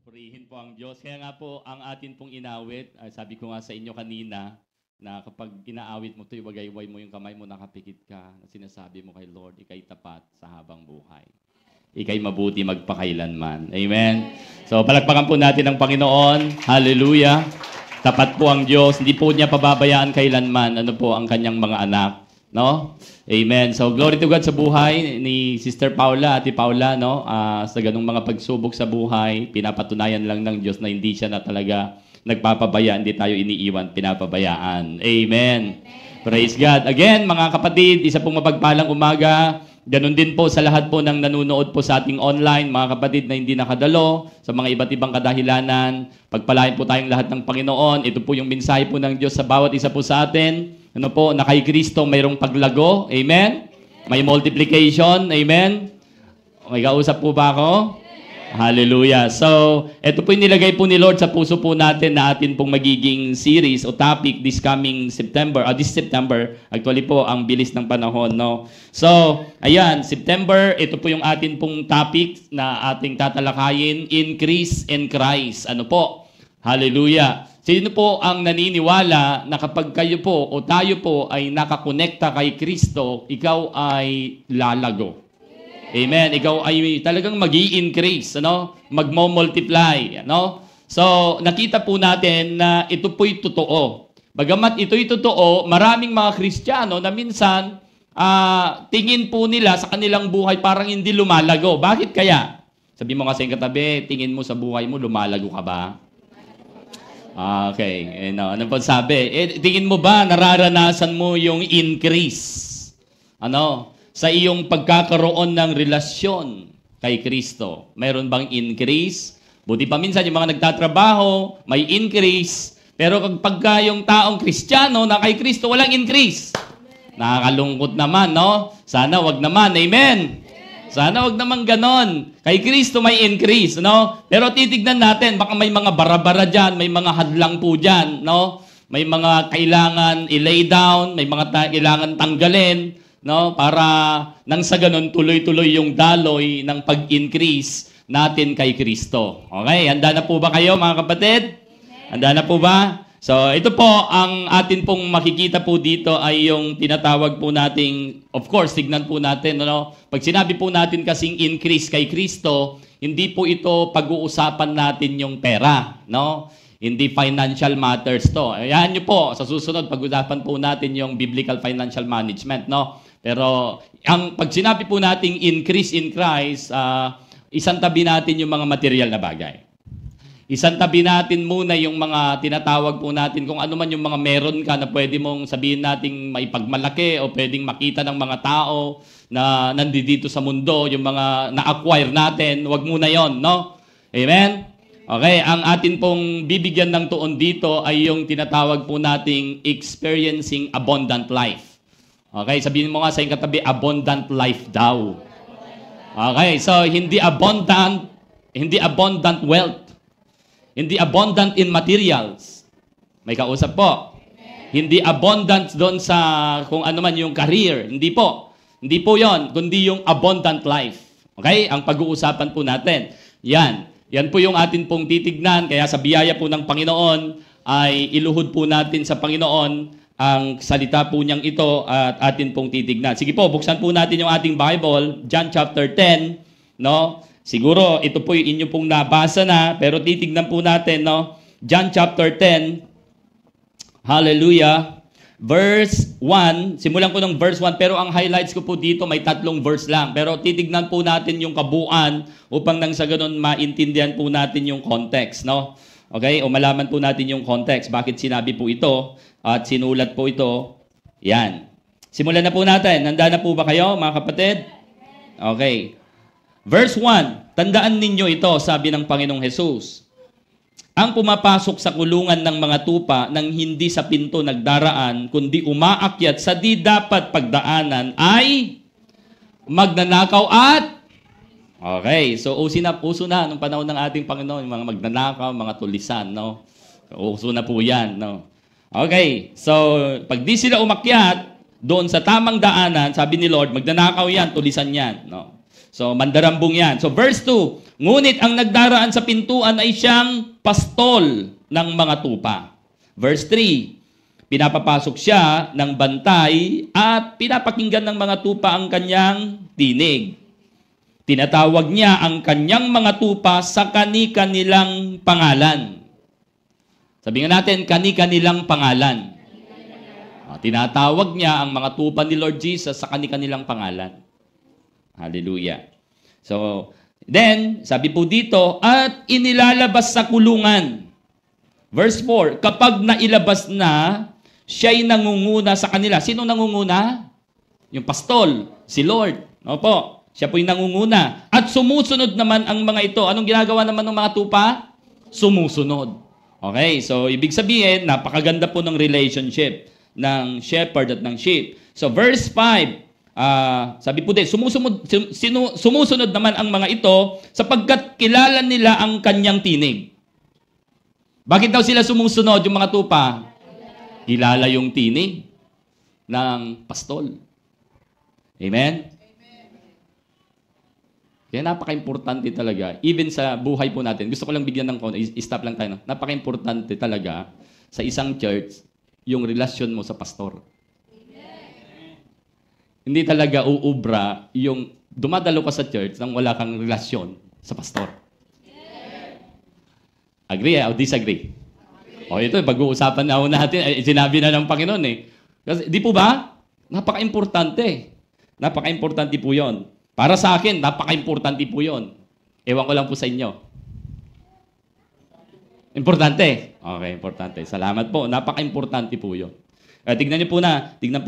Purihin po ang Diyos. Kaya nga po, ang atin pong inawit, sabi ko nga sa inyo kanina, na kapag inaawit mo ito, iwagayway mo yung kamay mo, nakapikit ka, na sinasabi mo kay Lord, ikay tapat sa habang buhay. Ikay mabuti magpakailanman. Amen? So, palakpakan po natin ang Panginoon. Hallelujah. Tapat po ang Diyos. Hindi po niya pababayaan kailanman. Ano po ang kanyang mga anak. No? Amen. So, glory to God sa buhay ni Sister Paula, Ate Paula, no? Sa ganung mga pagsubok sa buhay, pinapatunayan lang ng Diyos na hindi siya na talaga nagpapabaya, hindi tayo iniiwan, pinapabayaan. Amen. Praise God. Again, mga kapatid, isa pong mapagpalang umaga. Ganon din po sa lahat po ng nanonood po sa ating online, mga kapatid na hindi nakadalo, sa mga iba't ibang kadahilanan. Pagpalain po tayong lahat ng Panginoon. Ito po yung mensahe po ng Diyos sa bawat isa po sa atin. Ano po, na kay Kristo mayroong paglago. Amen? May multiplication. Amen? May kausap po ba ako? Hallelujah. So, ito po yung nilagay po ni Lord sa puso po natin na atin pong magiging series o topic this coming September. This September, actually po, ang bilis ng panahon, no? So, ayan, September, ito po yung atin pong topic na ating tatalakayin, Increase in Christ. Ano po? Hallelujah. Sino po ang naniniwala na kapag kayo po o tayo po ay nakakonekta kay Kristo, ikaw ay lalago? Amen. Ikaw ay talagang mag-i-increase, ano? Magmo-multiply, ano? So, nakita po natin na ito po'y totoo. Bagamat ito'y totoo, maraming mga Kristiyano na minsan tingin po nila sa kanilang buhay parang hindi lumalago. Bakit kaya? Sabi mo kasi katabi, tingin mo sa buhay mo, lumalago ka ba? Okay. Ano po sabi? Tingin mo ba nararanasan mo yung increase? Ano? Sa iyong pagkakaroon ng relasyon kay Kristo. Mayroon bang increase? Buti pa minsan yung mga nagtatrabaho, may increase. Pero kapag yung taong Kristiyano na kay Kristo, walang increase. Nakakalungkot naman, no? Sana wag naman. Amen? Sana wag naman ganon. Kay Kristo may increase, no? Pero titignan natin, baka may mga bara-bara dyan, may mga hadlang po dyan, no? May mga kailangan i-lay down, may mga kailangan tanggalin, no? Para nang sa ganon, tuloy-tuloy yung daloy ng pag-increase natin kay Kristo. Okay? Handa na po ba kayo, mga kapatid? Handa na po ba? So, ito po, ang atin pong makikita po dito ay yung tinatawag po nating, of course, tignan po natin, no? Pag sinabi po natin kasing increase kay Kristo, hindi po ito pag-uusapan natin yung pera, no? Hindi financial matters to. Ayan nyo po, sa susunod, pag-usapan po natin yung biblical financial management, no? Pero, pag sinabi po nating increase in Christ, isang tabi natin yung mga material na bagay. Isang tabi natin muna yung mga tinatawag po natin, kung ano man yung mga meron ka na pwede mong sabihin nating maipagmalaki o pwedeng makita ng mga tao na nandito sa mundo, yung mga na-acquire natin, wag muna yon, no? Amen? Okay, ang atin pong bibigyan ng tuon dito ay yung tinatawag po nating experiencing abundant life. Okay, sabihin mo nga sa iyong katabi, abundant life daw. Okay, so hindi abundant wealth. Hindi abundant in materials. May kausap po. Amen. Hindi abundant doon sa kung ano man yung career. Hindi po. Hindi po yon, kundi yung abundant life. Okay? Ang pag-uusapan po natin. Yan. Yan po yung atin pong titignan. Kaya sa biyaya po ng Panginoon ay iluhod po natin sa Panginoon ang salita po niyang ito at atin pong titignan. Sige po, buksan po natin yung ating Bible, John chapter 10, no? Siguro, ito po yung inyo pong nabasa na, pero titignan po natin, no? John chapter 10, hallelujah, verse 1, simulan ko ng verse 1, pero ang highlights ko po dito, may 3 verse lang. Pero titignan po natin yung kabuuan upang nang sa ganun maintindihan po natin yung context, no? Okay? O malaman po natin yung context. Bakit sinabi po ito at sinulat po ito? Yan. Simulan na po natin. Handa na po ba kayo, mga kapatid? Okay. Verse 1, tandaan ninyo ito, sabi ng Panginoong Hesus. Ang pumapasok sa kulungan ng mga tupa nang hindi sa pinto nagdaraan, kundi umaakyat sa di dapat pagdaanan ay magnanakaw at... Okay, so uso na nung panahon ng ating Panginoon, yung mga magnanakaw, mga tulisan, no? Uso na po yan, no? Okay, so pag di sila umakyat, doon sa tamang daanan, sabi ni Lord, magnanakaw yan, tulisan yan, no? So, mandarambong yan. So, verse 2, ngunit ang nagdaraan sa pintuan ay siyang pastol ng mga tupa. Verse 3, pinapapasok siya ng bantay at pinapakinggan ng mga tupa ang kanyang tinig. Tinatawag niya ang kanyang mga tupa sa kani-kanilang pangalan. Sabihin natin, kani-kanilang pangalan. Tinatawag niya ang mga tupa ni Lord Jesus sa kani-kanilang pangalan. Hallelujah. So, then, sabi po dito, at inilalabas sa kulungan. Verse 4, kapag nailabas na, siya'y nangunguna sa kanila. Sino nangunguna? Yung pastol, si Lord. Opo. Siya po'y nangunguna. At sumusunod naman ang mga ito. Anong ginagawa naman ng mga tupa? Sumusunod. Okay, so ibig sabihin, napakaganda po ng relationship ng shepherd at ng sheep. So verse 5, sabi po din, sumusunod naman ang mga ito sapagkat kilala nila ang kanyang tinig. Bakit daw sila sumusunod, yung mga tupa? Kilala yung tinig ng pastol. Amen? Kaya napaka-importante talaga, even sa buhay po natin, gusto ko lang bigyan ng stop lang tayo. No? Napaka-importante talaga sa isang church, yung relasyon mo sa pastor. Amen. Hindi talaga uubra yung dumadalo ka sa church nang wala kang relasyon sa pastor. Amen. Agree o disagree? O ito, pag-uusapan na natin, sinabi na ng Panginoon eh. Kasi, di po ba? Napaka-importante. Napaka-importante po yon. Para sa akin, napaka-importante po yun. Ewan ko lang po sa inyo. Importante. Okay, importante. Salamat po. Napaka-importante po yun. Tignan po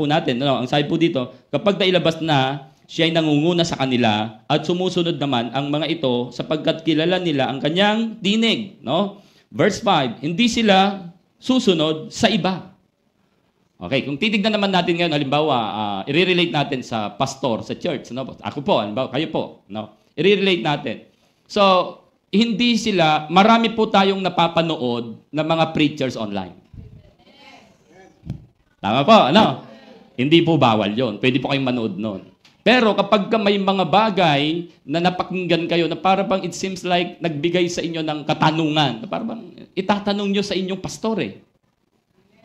natin. Ang sabi po dito, kapag nailabas na, siya ay nangunguna sa kanila at sumusunod naman ang mga ito sapagkat kilala nila ang kanyang tinig. No? Verse 5, hindi sila susunod sa iba. Okay, kung titignan naman natin ngayon, halimbawa, i-relate natin sa pastor, sa church. No? Ako po, halimbawa, kayo po. No? I-relate natin. So, hindi sila, marami po tayong napapanood ng mga preachers online. Tama po, ano? Hindi po bawal yon. Pwede po kayong manood noon. Pero kapag may mga bagay na napakinggan kayo na para bang it seems like nagbigay sa inyo ng katanungan, na para bang itatanong nyo sa inyong pastor eh.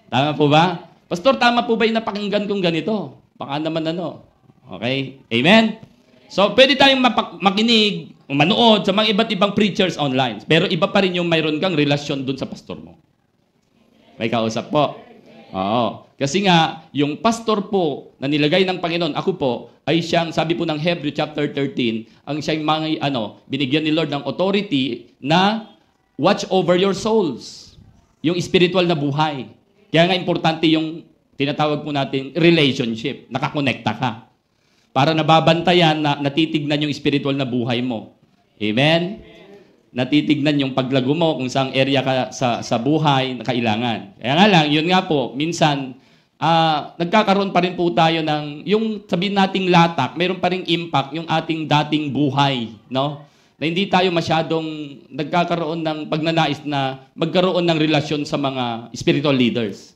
Tama po ba? Pastor, tama po ba yung napakinggan kong ganito? Baka naman ano. Okay? Amen? So, pwede tayong makinig, manood sa mga iba't ibang preachers online. Pero iba pa rin yung mayroon kang relasyon dun sa pastor mo. May kausap po. Oo. Kasi nga, yung pastor po na nilagay ng Panginoon, ako po, ay siyang, sabi po ng Hebrew chapter 13, ang siyang mga, binigyan ni Lord ng authority na watch over your souls. Yung spiritual na buhay. Kaya nga importante yung tinatawag po natin relationship. Nakakonekta ka. Para nababantayan na natitignan yung spiritual na buhay mo. Amen? Natitignan yung paglago mo kung saang area ka sa buhay na kailangan. Kaya nga lang, yun nga po, minsan, nagkakaroon pa rin po tayo ng, yung sabihin nating latak, mayroon pa rin impact yung ating dating buhay. No? Na hindi tayo masyadong nagkakaroon ng pagnanais na magkaroon ng relasyon sa mga spiritual leaders.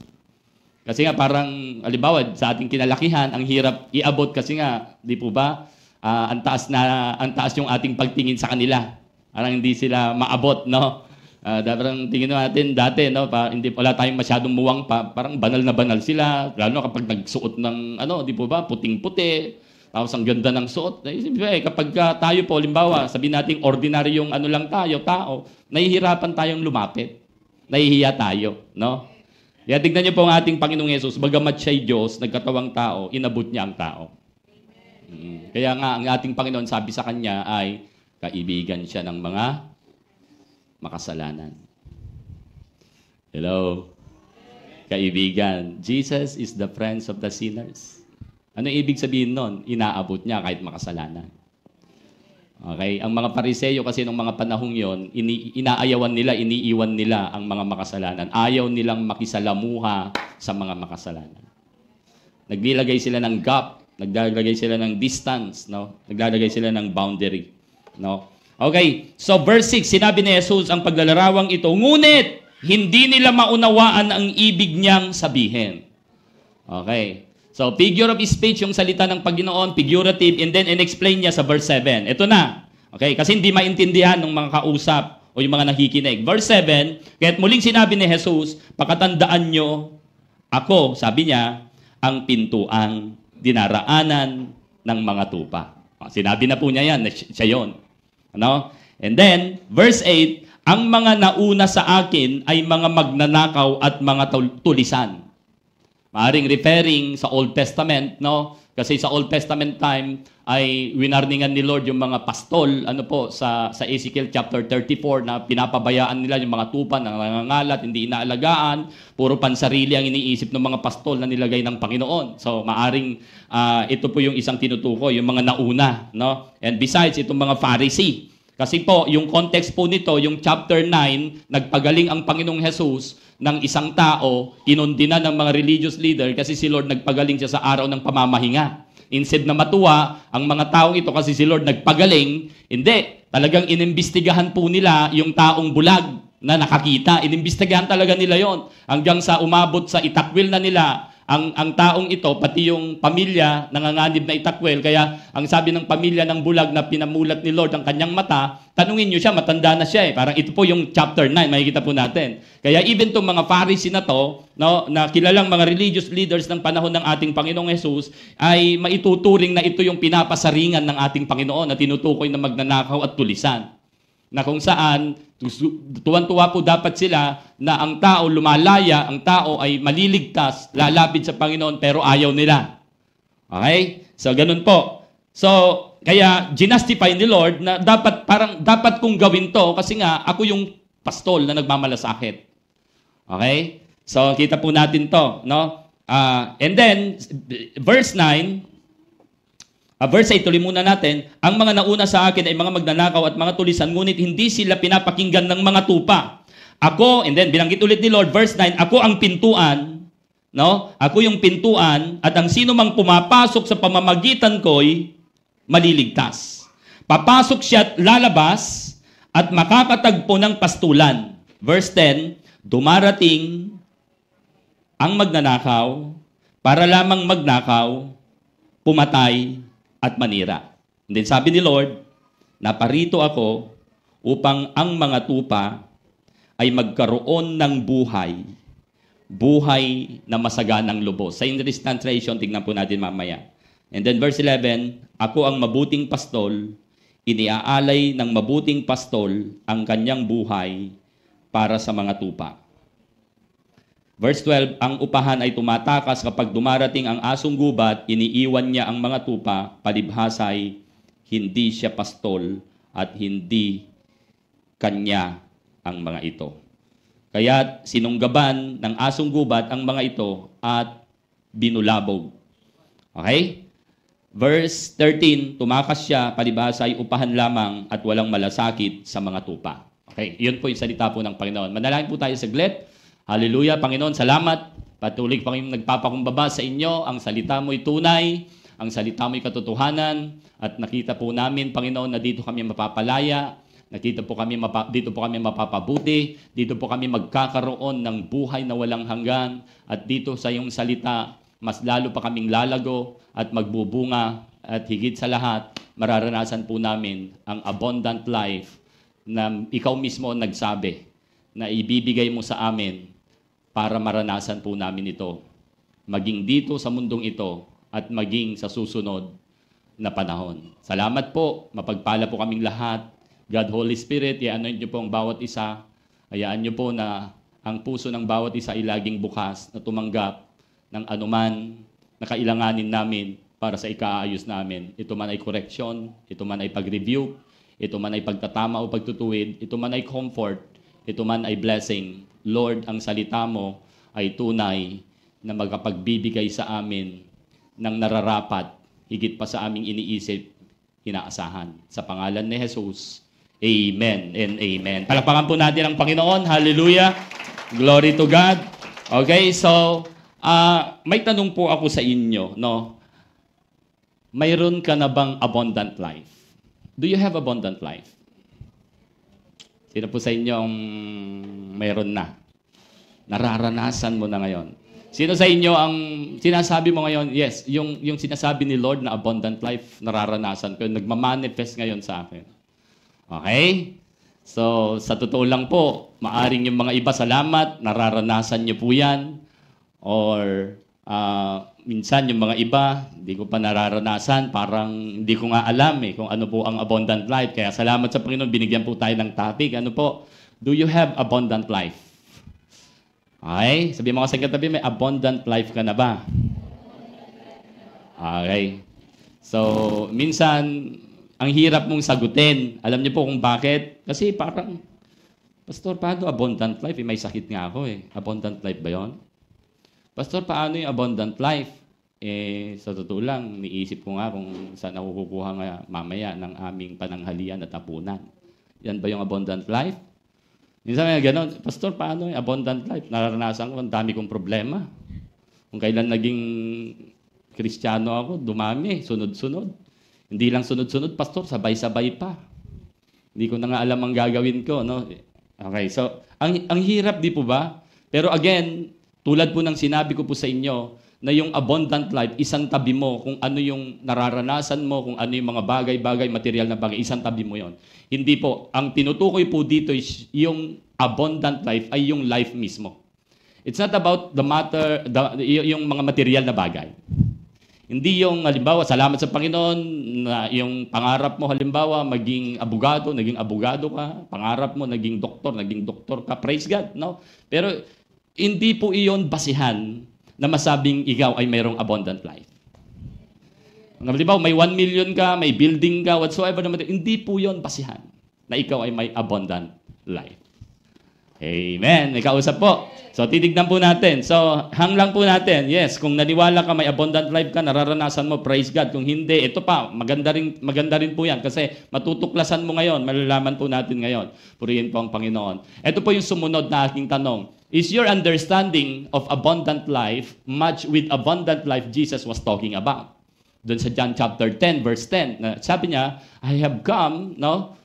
Kasi nga parang, halimbawa, sa ating kinalakihan, ang hirap iabot kasi nga, di po ba, ang taas yung ating pagtingin sa kanila. Parang hindi sila maabot, no? Parang tingin natin dati, no? Hindi wala tayong masyadong muwang pa, parang banal na banal sila, lalo kapag nagsuot ng, di po ba, puting-puti. Tapos ang ganda ng suot. Kapag tayo po, limbawa, sabihin natin ordinaryong lang tayo, tao, nahihirapan tayong lumapit. Nahihiya tayo, no? Kaya tignan niyo po ang ating Panginoong Yesus, bagamat siya'y Diyos, nagkatawang tao, inabot niya ang tao. Kaya nga, ang ating Panginoon sabi sa kanya ay, kaibigan siya ng mga makasalanan. Hello? Kaibigan. Jesus is the friends of the sinners. Ano ibig sabihin nun? Inaabot niya kahit makasalanan. Okay? Ang mga Pariseyo kasi nung mga panahong yon, inaayawan nila, iniiwan nila ang mga makasalanan. Ayaw nilang makisalamuha sa mga makasalanan. Naglalagay sila ng gap, naglalagay sila ng distance, no? Naglalagay sila ng boundary, no? Okay, so verse 6, sinabi ni Jesus ang paglalarawang ito, ngunit hindi nila maunawaan ang ibig niyang sabihin. Okay. So, figure of speech yung salita ng Panginoon, figurative, and then in-explain niya sa verse 7. Ito na. Okay? Kasi hindi maintindihan ng mga kausap o yung mga nakikinig. Verse 7, kaya't muling sinabi ni Jesus, pakatandaan nyo, ako, sabi niya, ang pintuang dinaraanan ng mga tupa. Sinabi na po niya yan, siya yun. Ano? And then, verse 8, ang mga nauna sa akin ay mga magnanakaw at mga tulisan. Maaring referring sa Old Testament, no? Kasi sa Old Testament time ay winarningan ni Lord yung mga pastol, sa Ezekiel chapter 34 na pinapabayaan nila yung mga tupa na nangangalat, hindi inaalagaan, puro pansarili ang iniisip ng mga pastol na nilagay ng Panginoon. So maaring ito po yung isang tinutukoy, yung mga nauna, no? And besides, itong mga Pharisee. Kasi po, yung context po nito, yung chapter 9, nagpagaling ang Panginoong Jesus ng isang tao, kinundina ng mga religious leader kasi si Lord nagpagaling siya sa araw ng pamamahinga. Instead na matuwa ang mga taong ito kasi si Lord nagpagaling, hindi. Talagang inimbestigahan po nila yung taong bulag na nakakita. Inimbestigahan talaga nila yon hanggang sa umabot sa itakwil na nila ang taong ito, pati yung pamilya, nanganganib na itakwil. Kaya ang sabi ng pamilya ng bulag na pinamulat ni Lord ang kanyang mata, tanungin nyo siya, matanda na siya eh. Parang ito po yung chapter 9, makikita po natin. Kaya even itong mga Pharisee na to, no, na kilalang mga religious leaders ng panahon ng ating Panginoong Jesus, ay maituturing na ito yung pinapasaringan ng ating Panginoon na tinutukoy na magnanakaw at tulisan. Na kung saan, tuwan-tuwa po dapat sila na ang tao lumalaya, ang tao ay maliligtas, lalapit sa Panginoon, pero ayaw nila. Okay? So, ganun po. So, kaya ginastify ni Lord na dapat kong gawin to kasi nga ako yung pastol na nagmamalasakit. Okay? So, kita po natin to, no? And then, verse 9, verse 8, tuloy muna natin, ang mga nauna sa akin ay mga magnanakaw at mga tulisan, ngunit hindi sila pinapakinggan ng mga tupa. Ako, and then binanggit ulit ni Lord, verse 9, ako ang pintuan, no? Ako yung pintuan, at ang sino mang pumapasok sa pamamagitan ko'y maliligtas. Papasok siya at lalabas at makakatagpo ng pastulan. Verse 10, dumarating ang magnanakaw para lamang magnakaw, pumatay, at manira. And then sabi ni Lord, naparito ako upang ang mga tupa ay magkaroon ng buhay na masaganang lubos. Sa English translation, tingnan po natin mamaya. And then verse 11, ako ang mabuting pastol, iniaalay ng mabuting pastol ang kanyang buhay para sa mga tupa. Verse 12, ang upahan ay tumatakas kapag dumarating ang asong gubat, iniiwan niya ang mga tupa, palibhasay, hindi siya pastol at hindi kanya ang mga ito. Kaya sinunggaban ng asong gubat ang mga ito at binulabog. Okay? Verse 13, tumakas siya, palibhasay, upahan lamang at walang malasakit sa mga tupa. Okay, yun po yung salita po ng Panginoon. Manalangin po tayo saglit. Hallelujah, Panginoon, salamat. Patuloy pa kami nagpapakumbaba sa inyo. Ang salita mo'y tunay, ang salita mo'y katotohanan, at nakita po namin, Panginoon, na dito kami mapapalaya, dito po kami mapapabuti, dito po kami magkakaroon ng buhay na walang hanggan, at dito sa iyong salita, mas lalo pa kaming lalago at magbubunga, at higit sa lahat, mararanasan po namin ang abundant life na ikaw mismo nagsabi na ibibigay mo sa amin para maranasan po namin ito, maging dito sa mundong ito at maging sa susunod na panahon. Salamat po, mapagpala po kaming lahat. God, Holy Spirit, i-anoint niyo po ang bawat isa. Hayaan niyo po na ang puso ng bawat isa ay laging bukas na tumanggap ng anuman na kailanganin namin para sa ikaayos namin. Ito man ay correction, ito man ay pag-review, ito man ay pagtatama o pagtutuwid, ito man ay comfort, ito man ay blessing. Lord, ang salita mo ay tunay na magapagbibigay sa amin ng nararapat, higit pa sa aming iniisip, inaasahan. Sa pangalan ni Jesus, amen and amen. Palakpakan po natin ang Panginoon. Hallelujah. Glory to God. Okay, so, may tanong po ako sa inyo, no? Mayroon ka na bang abundant life? Do you have abundant life? Sino po sa inyong mayroon na? Nararanasan mo na ngayon. Sino sa inyo ang sinasabi mo ngayon, yes, yung sinasabi ni Lord na abundant life, nararanasan ko, nagmamanifest ngayon sa akin. Okay? So, sa totoo lang po, maaring yung mga iba, salamat, nararanasan niyo po yan. Or, minsan yung mga iba, hindi ko pa nararanasan, parang hindi ko nga alam kung ano po ang abundant life. Kaya salamat sa Panginoon, binigyan po tayo ng topic. Ano po? Do you have abundant life? Okay? Sabi mo sa katabi, may abundant life ka na ba? Okay. So, minsan, ang hirap mong sagutin. Alam niyo po kung bakit? Kasi parang, Pastor, paano abundant life? May sakit nga ako Abundant life ba yon? Pastor, paano yung abundant life? Sa totoo lang, niisip ko nga kung saan ako kukuha nga mamaya ng aming pananghalian at hapunan. Yan ba yung abundant life? Minsan may gano'n, Pastor, paano yung abundant life? Nararanasan ko, ang dami kong problema. Kung kailan naging Kristiyano ako, dumami, sunod-sunod. Hindi lang sunod-sunod, Pastor, sabay-sabay pa. Hindi ko na nga alam ang gagawin ko. No? Okay, so, ang hirap, di po ba? Pero again, tulad po ng sinabi ko po sa inyo, na yung abundant life, isang tabi mo kung ano yung nararanasan mo, kung ano yung mga bagay-bagay, material na bagay, isang tabi mo yon. Hindi po. Ang tinutukoy po dito is yung abundant life ay yung life mismo. It's not about the matter, yung mga material na bagay. Hindi yung, halimbawa, salamat sa Panginoon, na yung pangarap mo, halimbawa, maging abogado ka, pangarap mo, naging doktor ka, praise God, no? Pero, hindi po iyon basihan na masabing ikaw ay mayroong abundant life. Halimbawa, may 1 million ka, may building ka, whatsoever naman, hindi po iyon basihan na ikaw ay may abundant life. Amen. May kausap po. So, titignan po natin. So, hanglang po natin. Yes, kung naniwala ka, may abundant life ka, nararanasan mo, praise God. Kung hindi, ito pa, maganda rin po yan. Kasi matutuklasan mo ngayon, malalaman po natin ngayon. Purihin po ang Panginoon. Ito po yung sumunod na aking tanong. Is your understanding of abundant life match with abundant life Jesus was talking about? Doon sa John chapter 10, verse 10. Sabi niya, I have come, no?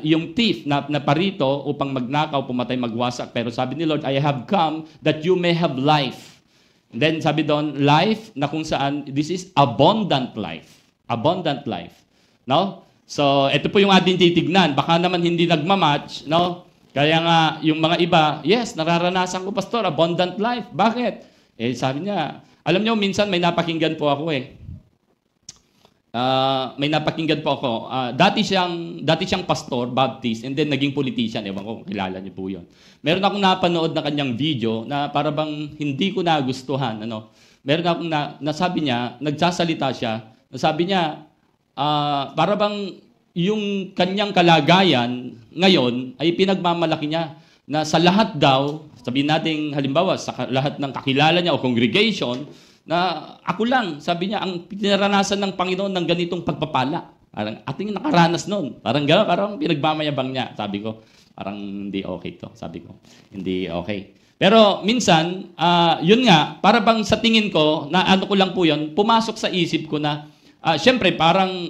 Yung thief na parito upang magnakaw, pumatay, magwasak. Pero sabi ni Lord, I have come that you may have life. And then sabi doon, life na kung saan, this is abundant life. Abundant life. No? So, ito po yung ating titignan. Baka naman hindi nagmamatch, no? Kaya nga, yung mga iba, yes, nararanasan ko, Pastor, abundant life. Bakit? Sabi niya, alam niyo, minsan may napakinggan po ako may napakinggan po ako. Dati siyang pastor, Baptist, and then naging politician. Ewan ko, kilala niyo po yun. Meron akong napanood na kanyang video na para bang hindi ko nagustuhan. Meron akong nasabi niya, nagsasalita siya, nasabi niya, para bang yung kanyang kalagayan ngayon ay pinagmamalaki niya na sa lahat daw, sabihin natin halimbawa, sa lahat ng kakilala niya o congregation, na ako lang, sabi niya, ang pinaranasan ng Panginoon ng ganitong pagpapala. Parang ating nakaranas nun. Parang gano'n, parang pinagmamayabang niya. Sabi ko, parang hindi okay to. Sabi ko, hindi okay. Pero minsan, yun nga, para bang sa tingin ko, na ano ko lang po yun, pumasok sa isip ko na, siyempre, parang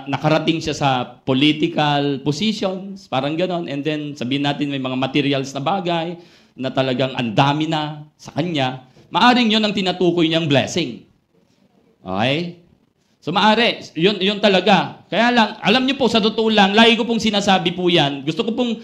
nakarating siya sa political positions, parang gano'n. And then, sabihin natin may mga materials na bagay na talagang andami na sa kanya. Maaring yun ang tinatukoy niyang blessing. Okay? So maari, yun talaga. Kaya lang, alam niyo po, sa totoo lang, lagi ko pong sinasabi po yan. Gusto ko pong,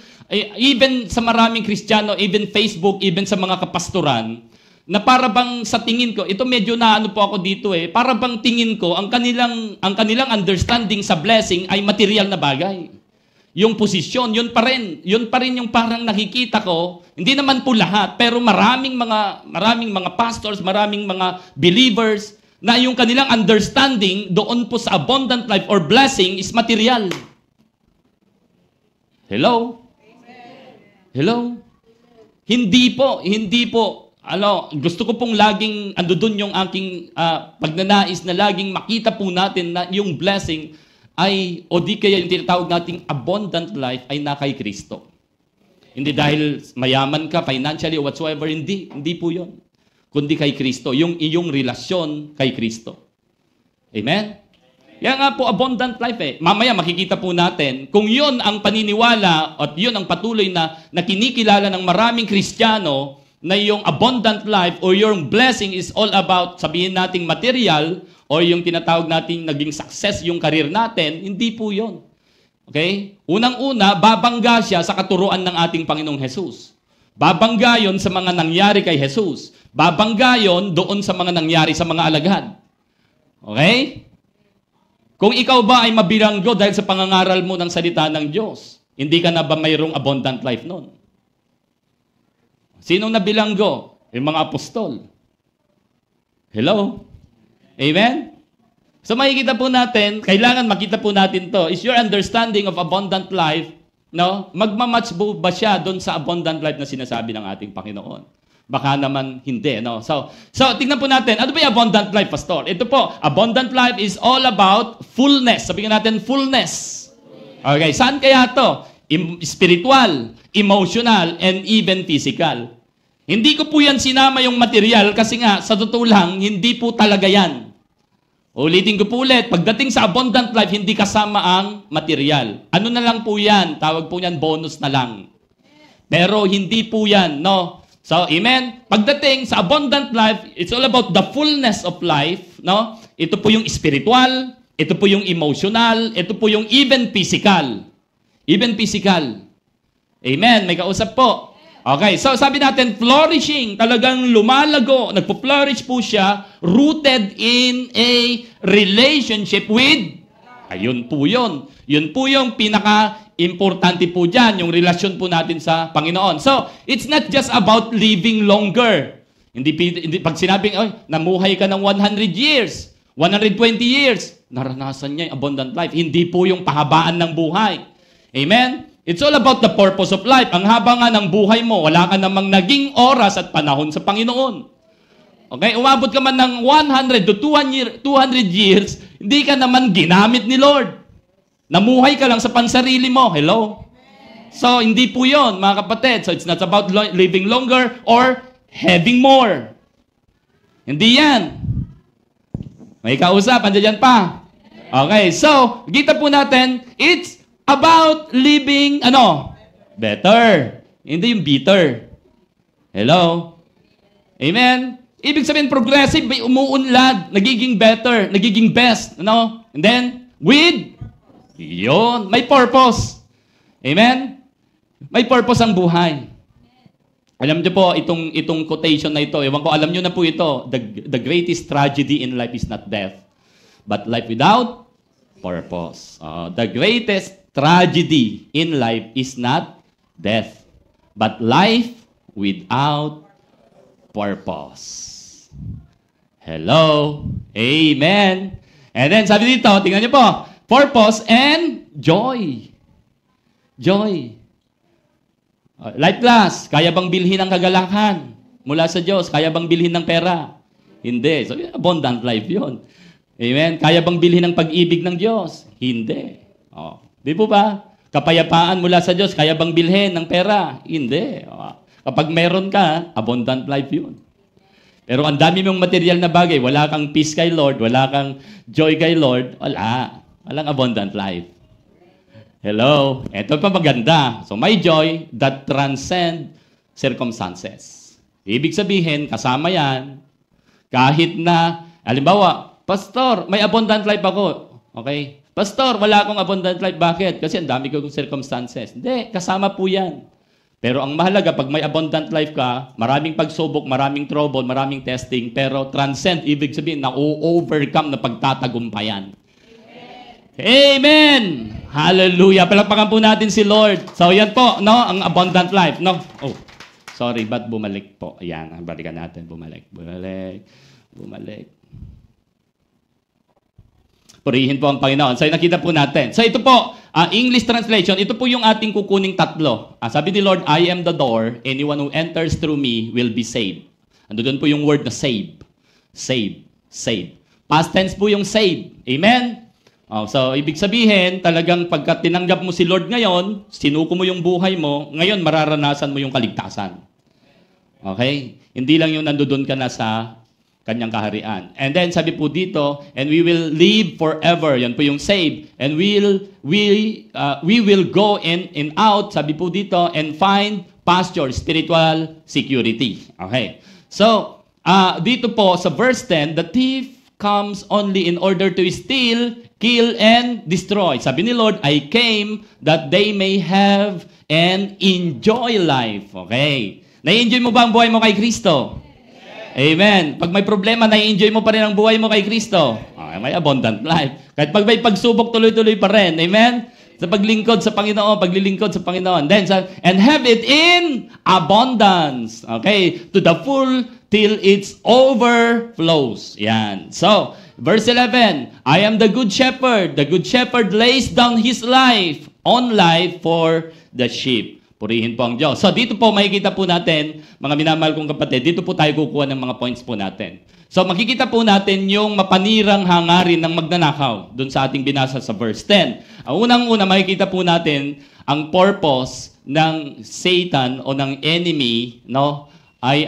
even sa maraming Kristiyano, even Facebook, even sa mga kapastoran, na para bang sa tingin ko, ito medyo naano po ako dito para bang tingin ko, ang kanilang understanding sa blessing ay material na bagay. Yung posisyon, yun pa rin yung parang nakikita ko, hindi naman po lahat, pero maraming mga pastors, maraming mga believers, na yung kanilang understanding doon po sa abundant life or blessing is material. Hello? Hello? Hindi po. Gusto ko pong laging andun yung aking pagnanais na laging makita po natin na yung blessing ay, o di kaya yung tinatawag nating abundant life ay na kay Kristo. Hindi dahil mayaman ka, financially, or whatsoever, hindi po yun. Kundi kay Kristo, yung iyong relasyon kay Kristo. Amen? Yan nga po, abundant life Mamaya makikita po natin, kung yun ang paniniwala at yun ang patuloy na kinikilala ng maraming Kristiyano, na yung abundant life or yung blessing is all about, sabihin nating material, or yung tinatawag nating naging success yung career natin, hindi po yun. Okay? Unang-una, babangga siya sa katuruan ng ating Panginoong Jesus. Babangga yon sa mga nangyari kay Jesus. Babangga yon doon sa mga nangyari sa mga alagad. Okay? Kung ikaw ba ay mabiranggo dahil sa pangangaral mo ng salita ng Diyos, hindi ka na ba mayroong abundant life noon? Sinong nabilanggo? Yung mga apostol. Hello? Amen? So makikita po natin, kailangan makita po natin to, is your understanding of abundant life, no? Magmamatch ba siya doon sa abundant life na sinasabi ng ating Panginoon? Baka naman hindi, no? So tingnan po natin, ano ba yung abundant life, Pastor? Ito po, abundant life is all about fullness. Sabihin natin, fullness. Okay, saan kaya to? Spiritual, emotional, and even physical. Hindi ko po yan sinama yung material kasi nga, sa totoo lang, hindi po talaga yan. Ulitin ko po ulit, pagdating sa abundant life, hindi kasama ang material. Ano na lang po yan? Tawag po yan, bonus na lang. Pero hindi po yan, no? So, amen? Pagdating sa abundant life, it's all about the fullness of life, no? Ito po yung spiritual, ito po yung emotional, ito po yung even physical. Even physical. Amen? May kausap po. Okay, so sabi natin, flourishing, talagang lumalago, nagpo-flourish po siya, rooted in a relationship with, ayun po yun. Yun po yung pinaka-importante po dyan, yung relasyon po natin sa Panginoon. So, it's not just about living longer. Hindi pag sinabing, namuhay ka ng 100 years, 120 years, naranasan niya yung abundant life. Hindi po yung pahabaan ng buhay. Amen? It's all about the purpose of life. Ang haba nga ng buhay mo, wala ka namang naging oras at panahon sa Panginoon. Okay? Umabot ka man ng 100 to 200 years, hindi ka naman ginamit ni Lord. Namuhay ka lang sa pansarili mo. Hello? So, hindi po yun, mga kapatid. So, it's not about living longer or having more. Hindi yan. May kausap, andyan pa. Okay, so, kita po natin, it's about living, better. Hindi yung bitter. Hello? Amen? Ibig sabihin, progressive, may umuunlad, nagiging better, nagiging best, And then, with, yun, may purpose. Amen? May purpose ang buhay. Alam niyo po, itong quotation na ito, ewan ko, alam niyo na po ito, the greatest tragedy in life is not death, but life without purpose. The greatest tragedy in life is not death, but life without purpose. Hello? Amen? And then, sabi dito, tingnan niyo po, purpose and joy. Joy. Life class, kaya bang bilhin ang kagalakan mula sa Diyos? Kaya bang bilhin ng pera? Hindi. So, abundant life yun. Amen? Kaya bang bilhin ng pag-ibig ng Diyos? Hindi. Di po ba? Kapayapaan mula sa Diyos, kaya bang bilhin ng pera? Hindi. Kapag meron ka, abundant life yun. Pero ang dami mong material na bagay, wala kang peace kay Lord, wala kang joy kay Lord, wala. Walang abundant life. Hello? Ito pa maganda. So, may joy that transcend circumstances. Ibig sabihin, kasama yan, kahit na, halimbawa, Pastor, may abundant life ako. Okay? Pastor, wala akong abundant life. Bakit? Kasi ang dami kong circumstances. Hindi, kasama po yan. Pero ang mahalaga, pag may abundant life ka, maraming pagsubok, maraming trouble, maraming testing, pero transcend, ibig sabihin, na-overcome na pagtatagumpayan. Amen! Hallelujah! Palakpakan po natin si Lord. So, yan po, ang abundant life. Sorry, ba't bumalik po? Ayan, balikan natin. Bumalik. Purihin po ang Panginoon. So, nakita po natin. So, ito po, English translation, ito po yung ating kukuning tatlo. Sabi ni Lord, I am the door. Anyone who enters through me will be saved. Ando doon po yung word na save. Save. Save. Past tense po yung save. Amen? So, ibig sabihin, talagang pagka tinanggap mo si Lord ngayon, sinuko mo yung buhay mo, ngayon mararanasan mo yung kaligtasan. Okay? Hindi lang yung nandoon ka na sa kanyang kaharian. And then sabi po dito, and we will live forever. Yan po yung save. And we will go in and out, sabi po dito, and find pasture, spiritual security. Okay. So, dito po sa verse 10, the thief comes only in order to steal, kill, and destroy. Sabi ni Lord, I came that they may have and enjoy life. Okay. Na-enjoy mo ba ang buhay mo kay Kristo? Amen. Pag may problema, na-enjoy mo pa rin ang buhay mo kay Kristo. Okay, may abundant life. Kahit pag may pagsubok, tuloy-tuloy pa rin. Amen. Sa paglingkod sa Panginoon, paglilingkod sa Panginoon. Then, and have it in abundance. Okay. To the full till it overflows. Yan. So, verse 11, I am the good shepherd. The good shepherd lays down his life on life for the sheep. Purihin po ang Diyos. So, dito po makikita po natin, mga minamahal kong kapatid, dito po tayo kukuha ng mga points po natin. So, makikita po natin yung mapanirang hangarin ng magnanakaw dun sa ating binasa sa verse 10. Ang unang-una, makikita po natin ang purpose ng Satan o ng enemy, no, ay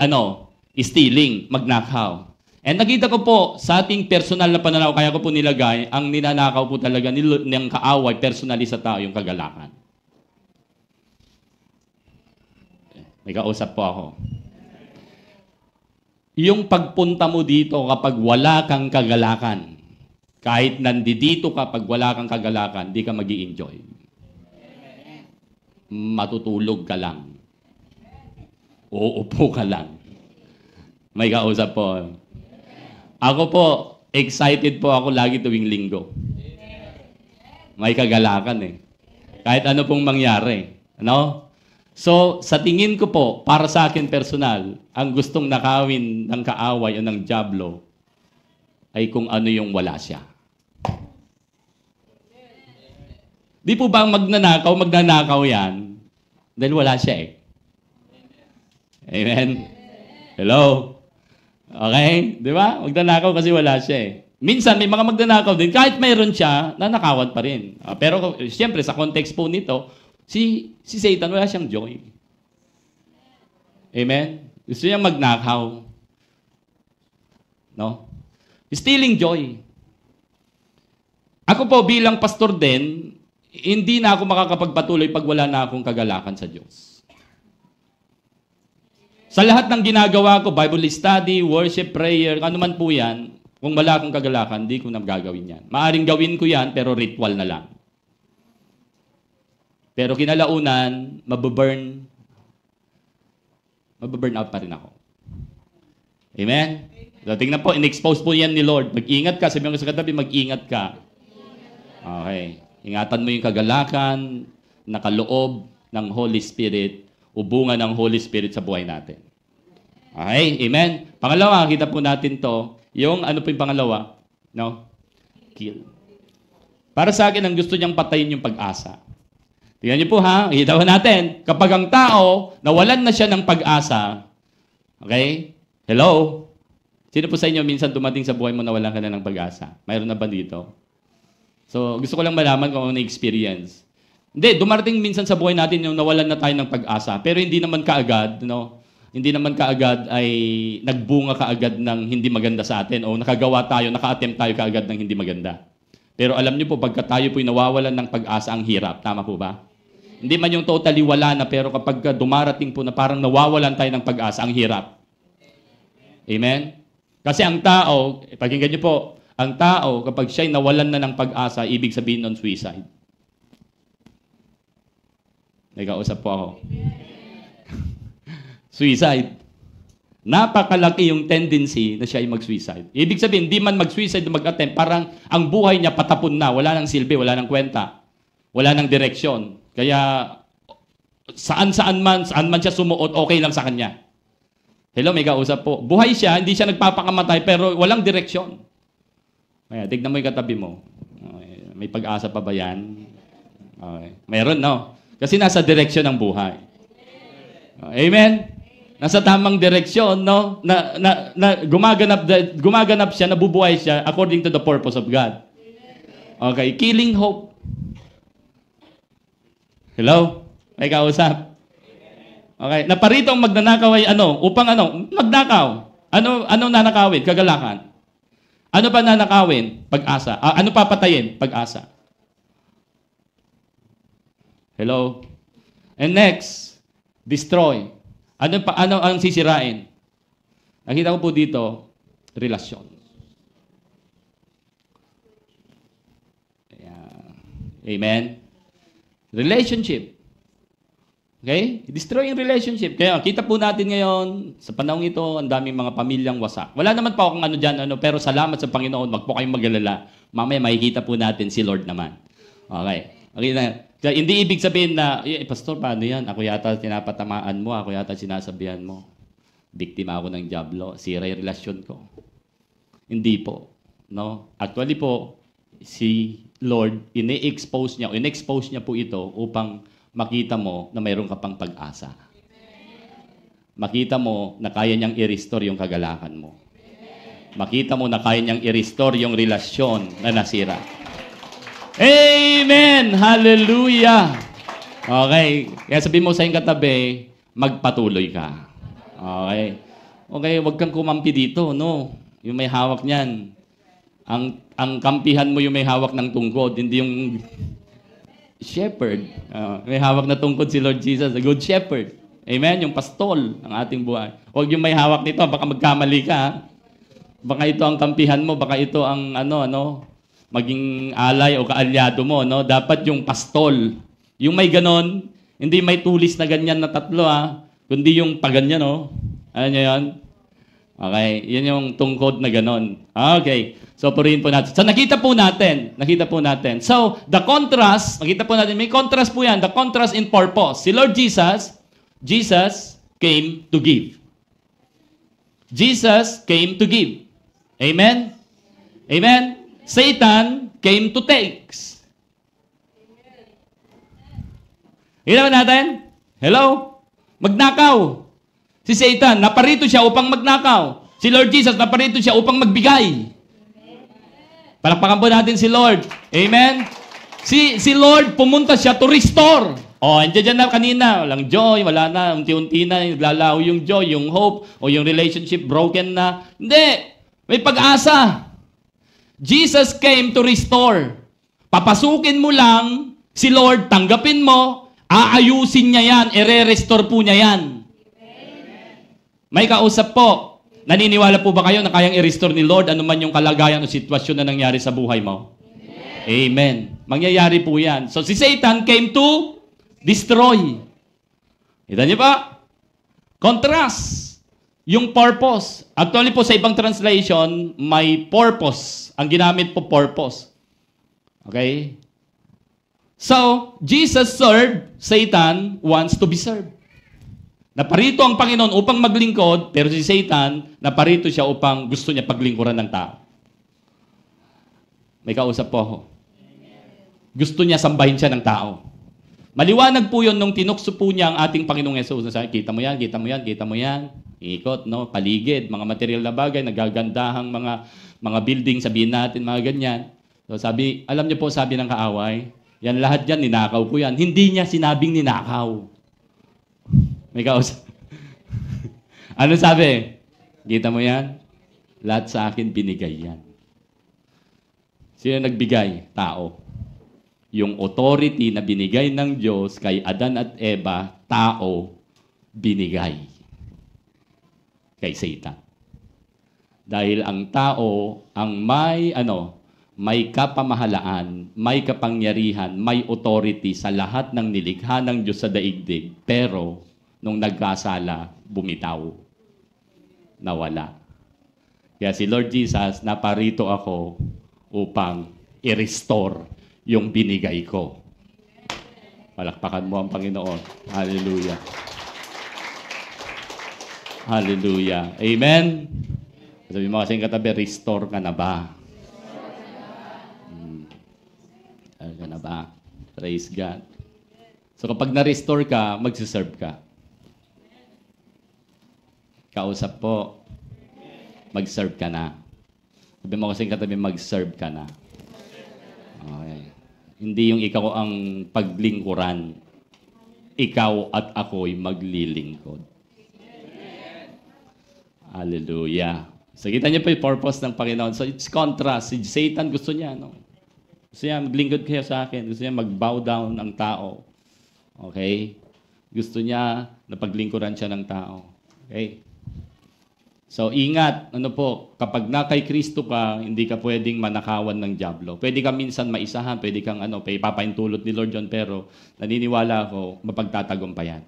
stealing, magnakaw. And nakita ko po sa ating personal na pananaw, kaya ko po nilagay, ang ninanakaw po talaga ng kaaway, personally sa tao, yung kagalakan. May kausap po ako. Yung pagpunta mo dito kapag wala kang kagalakan, kahit nandito ka pag wala kang kagalakan, di ka mag-i-enjoy. Matutulog ka lang. Uupo ka lang. May kausap po. Ako po, excited po ako lagi tuwing linggo. May kagalakan eh. Kahit ano pong mangyari. Ano? So, sa tingin ko po, para sa akin personal, ang gustong nakawin ng kaaway o ng dyablo ay kung ano yung wala siya. Di po ba ang magnanakaw yan? Dahil wala siya eh. Amen? Hello? Okay? Di ba? Magnanakaw kasi wala siya eh. Minsan, may mga magnanakaw din, kahit mayroon siya, nanakawan pa rin. Pero, siyempre, sa context po nito, si Satan, wala siyang joy. Amen? Gusto niya magnakaw. No? Stealing joy. Ako po bilang pastor din, hindi na ako makakapagpatuloy pag wala na akong kagalakan sa Diyos. Sa lahat ng ginagawa ko, Bible study, worship, prayer, ano man po yan, kung wala akong kagalakan, hindi ko na gagawin yan. Maaring gawin ko yan, pero ritual na lang. Pero kinalaunan, mababurn out pa rin ako. Amen? So, tingnan po, in-expose po yan ni Lord. Mag-ingat ka. Sabi mo sa katabi, mag-ingat ka. Okay. Ingatan mo yung kagalakan, nakaloob ng Holy Spirit, ubungan ng Holy Spirit sa buhay natin. Okay? Amen? Pangalawa, kita po natin to, yung ano po yung pangalawa? No? Kill. Para sa akin, ang gusto niyang patayin yung pag-asa. Tingnan niyo po ha, kita po natin, kapag ang tao, nawalan na siya ng pag-asa, okay? Hello? Sino po sa inyo minsan dumating sa buhay mo nawalan ka na ng pag-asa? Mayroon na ba dito? So, gusto ko lang malaman kung ano experience. Hindi, dumarating minsan sa buhay natin yung nawalan na tayo ng pag-asa, pero hindi naman kaagad, no? Hindi naman kaagad ay nagbunga kaagad ng hindi maganda sa atin o nakagawa tayo, naka-attempt tayo kaagad ng hindi maganda. Pero alam niyo po, pagka tayo po'y nawawalan ng pag-asa, ang hirap. Tama po ba? Hindi man yung totally wala na, pero kapag dumarating po na parang nawawalan tayo ng pag-asa, ang hirap. Amen? Kasi ang tao, pakinggan niyo po, ang tao, kapag siya'y nawalan na ng pag-asa, ibig sabihin nun suicide. May kausap po ako. Suicide. Napakalaki yung tendency na siya ay mag-suicide. Ibig sabihin, di man mag-suicide o mag-attempt, parang ang buhay niya patapon na, wala nang silbi, wala nang kwenta, wala nang direksyon. Kaya saan man siya sumuot, okay lang sa kanya. Hello, may kausap po. Buhay siya, hindi siya nagpapakamatay, pero walang direksyon. Kaya, tignan mo yung katabi mo. Okay. May pag-asa pa ba yan? Okay. Mayroon, no? Kasi nasa direksyon ng buhay. Amen? Nasa tamang direksyon, no? Gumaganap siya, nabubuhay siya according to the purpose of God. Okay, killing hope. Hello? May kausap? Okay, naparito ang magnanakaw ay upang magnakaw. Ano nanakawin? Kagalakan. Ano pa nanakawin? Pag-asa. Ano papatayin? Pag-asa. Hello? And next, Destroy. Ano ang sisirain? Nakita ko po dito, relasyon. Amen? Relationship. Okay? Destroy yung relationship. Kaya kita po natin ngayon, sa panahon ito, ang daming mga pamilyang wasak. Wala naman po akong ano dyan, pero salamat sa Panginoon, wag po kayong mag-alala. Mamaya makikita po natin si Lord naman. Okay. Okay na. Kaya, hindi ibig sabihin na, Pastor, paano yan? Ako yata tinapatamaan mo, ako yata sinasabihan mo. Biktima ako ng diablo, sira yung relasyon ko. Hindi po. No? Actually po, si Lord, in-expose niya po ito upang makita mo na mayroon ka pang pag-asa. Makita mo na kaya niyang i-restore yung kagalakan mo. Makita mo na kaya niyang i-restore yung relasyon na nasira. Amen! Hallelujah! Okay. Kaya sabihin mo sa iyong katabi, magpatuloy ka. Okay. Okay, huwag kang kumampi dito, no? Yung may hawak niyan. Ang kampihan mo yung may hawak ng tungkod, hindi yung shepherd. May hawak na tungkod si Lord Jesus, the good shepherd. Amen? Yung pastol ng ating buhay. Huwag yung may hawak nito, baka magkamali ka. Baka ito ang kampihan mo, baka ito ang maging alay o kaalyado mo. No? Dapat yung pastol. Yung may ganon, hindi may tulis na ganyan na tatlo, kundi yung paganyan, no? Ano nyo yun? Okay, yun yung tungkod na ganon. Okay, so purihin po natin. So nakita po natin. So, the contrast, nakita po natin, may contrast po yan. The contrast in purpose. Si Lord Jesus came to give. Jesus came to give. Amen? Amen? Satan came to take. Hila natin? Hello? Magnakaw. Si Satan, naparito siya upang magnakaw. Si Lord Jesus, naparito siya upang magbigay. Palakpakan po natin si Lord. Amen? Si Lord, pumunta siya to restore. Andiyan na kanina. Walang joy, wala na. Unti-unti na, naglalaho yung joy, yung hope, o yung relationship broken na. Hindi. May pag-asa. Jesus came to restore. Papasukin mo lang, si Lord, tanggapin mo, aayusin niya yan, ire-restore po niya yan. May kausap po. Naniniwala po ba kayo na kayang i-restore ni Lord anuman yung kalagayan o sitwasyon na nangyari sa buhay mo? Amen. Mangyayari po yan. So si Satan came to destroy. Kita niyo ba? Contrast. Yung purpose. Actually po sa ibang translation, may purpose. Ang ginamit po purpose. Okay? So, Jesus served, Satan wants to be served. Naparito ang Panginoon upang maglingkod, pero si Satan, naparito siya upang gusto niya paglingkuran ng tao. May kausap po ako. Gusto niya sambahin siya ng tao. Maliwanag po yun nung tinukso po niya ang ating Panginoong Yesus. Sabi, kita mo yan, kita mo yan, kita mo yan. Ikot, no? Paligid, mga material na bagay, nagagandahang mga building, sabihin natin, mga ganyan. So sabi, alam niyo po, sabi ng kaaway, yan lahat yan, ninakaw ko yan. Hindi niya sinabing ninakaw. May kausap. Ano sabi? Kita mo yan? Lahat sa akin binigay yan. Sino nagbigay? Tao. Yung authority na binigay ng Diyos kay Adan at Eva, tao, binigay kay Satan. Dahil ang tao, ang may kapamahalaan, may kapangyarihan, may authority sa lahat ng nilikha ng Diyos sa daigdig, pero nung nagkasala, bumitaw. Nawala. Kaya si Lord Jesus, naparito ako upang i-restore yung binigay ko. Palakpakan mo ang Panginoon. Hallelujah. Hallelujah. Amen? Sabi mo kasing katabi, restore ka na ba? Restore ka na ba? Praise God. So kapag na-restore ka, magsiserve ka. Kausap po, mag-serve ka na. Sabi mo kasing katabi, mag-serve ka na. Okay. Hindi yung ikaw ang paglingkuran. Ikaw at ako'y maglilingkod. Hallelujah. So kita niyo po yung purpose ng Panginoon. So it's contrast. Si Satan gusto niya, no? Gusto niya, maglingkod kayo sa akin. Gusto niya mag-bow down ang tao. Okay? Gusto niya na paglingkuran siya ng tao. Okay? So, ingat, kapag na kay Kristo ka, hindi ka pwedeng manakawan ng dyablo. Pwede ka minsan maisahan, pwede kang papaintulot ni Lord John, pero naniniwala ako, mapagtatagumpayan.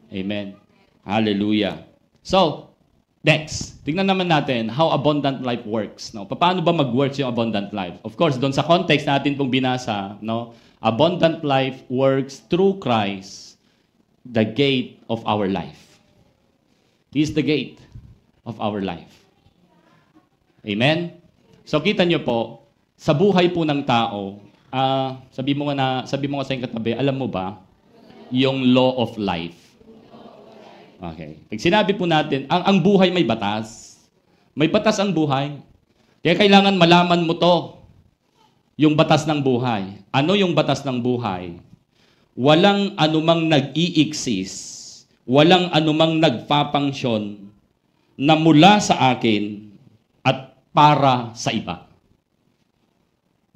Amen. Hallelujah. So, next, tingnan naman natin how abundant life works. No? Paano ba mag-works yung abundant life? Of course, doon sa context natin pong binasa, abundant life works through Christ, the gate of our life. He is the gate of our life. Amen? So kita nyo po, sa buhay po ng tao, sabi mo nga sa iyong katabi, alam mo ba, yung law of life. Okay. Pag sinabi po natin, ang buhay may batas. May batas ang buhay. Kaya kailangan malaman mo to, yung batas ng buhay. Ano yung batas ng buhay? Walang anumang nag-i-exist, walang anumang nagpapangsyon na mula sa akin at para sa iba.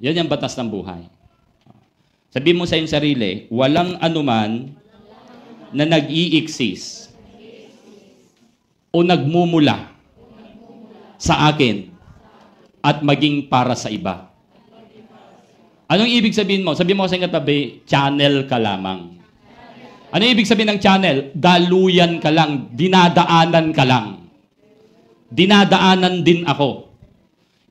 Yan yung batas ng buhay. Sabihin mo sa iyong sarili, walang anuman na nag-i-exist o nagmumula sa akin at maging para sa iba. Anong ibig sabihin mo? Sabihin mo sa iyong katabi, channel ka lamang. Ano ibig sabihin ng channel? Daluyan ka lang, dinadaanan ka lang. Dinadaanan din ako.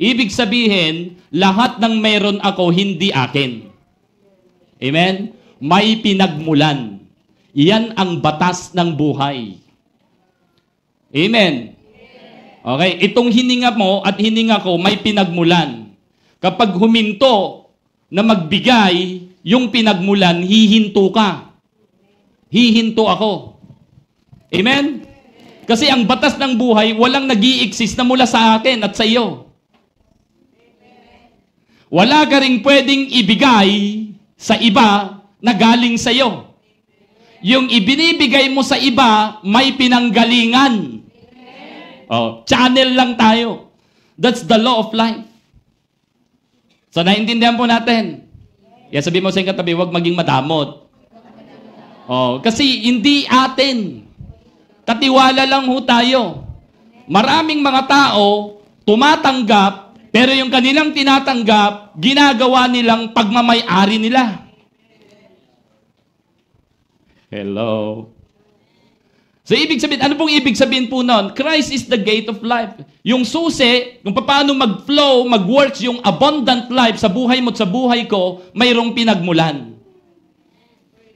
Ibig sabihin, lahat ng meron ako, hindi akin. Amen? May pinagmulan. Iyan ang batas ng buhay. Amen? Okay, itong hininga mo at hininga ko, may pinagmulan. Kapag huminto na magbigay, yung pinagmulan, hihinto ka. Hihinto ako. Amen? Kasi ang batas ng buhay, walang nag-i-exist na mula sa akin at sa iyo. Wala ka ring pwedeng ibigay sa iba na galing sa iyo. Yung ibinibigay mo sa iba, may pinanggalingan. Channel lang tayo. That's the law of life. So, naintindihan po natin. Sabihin mo sa iyong katabi, huwag maging madamot. Kasi hindi atin. Katiwala lang ho tayo. Maraming mga tao tumatanggap, pero yung kanilang tinatanggap, ginagawa nilang pagmamay-ari nila. Hello? So, ibig sabihin, ano pong ibig sabihin po nun? Christ is the gate of life. Yung susi, kung paano mag-flow, mag-works yung abundant life sa buhay mo at sa buhay ko, mayroong pinagmulan.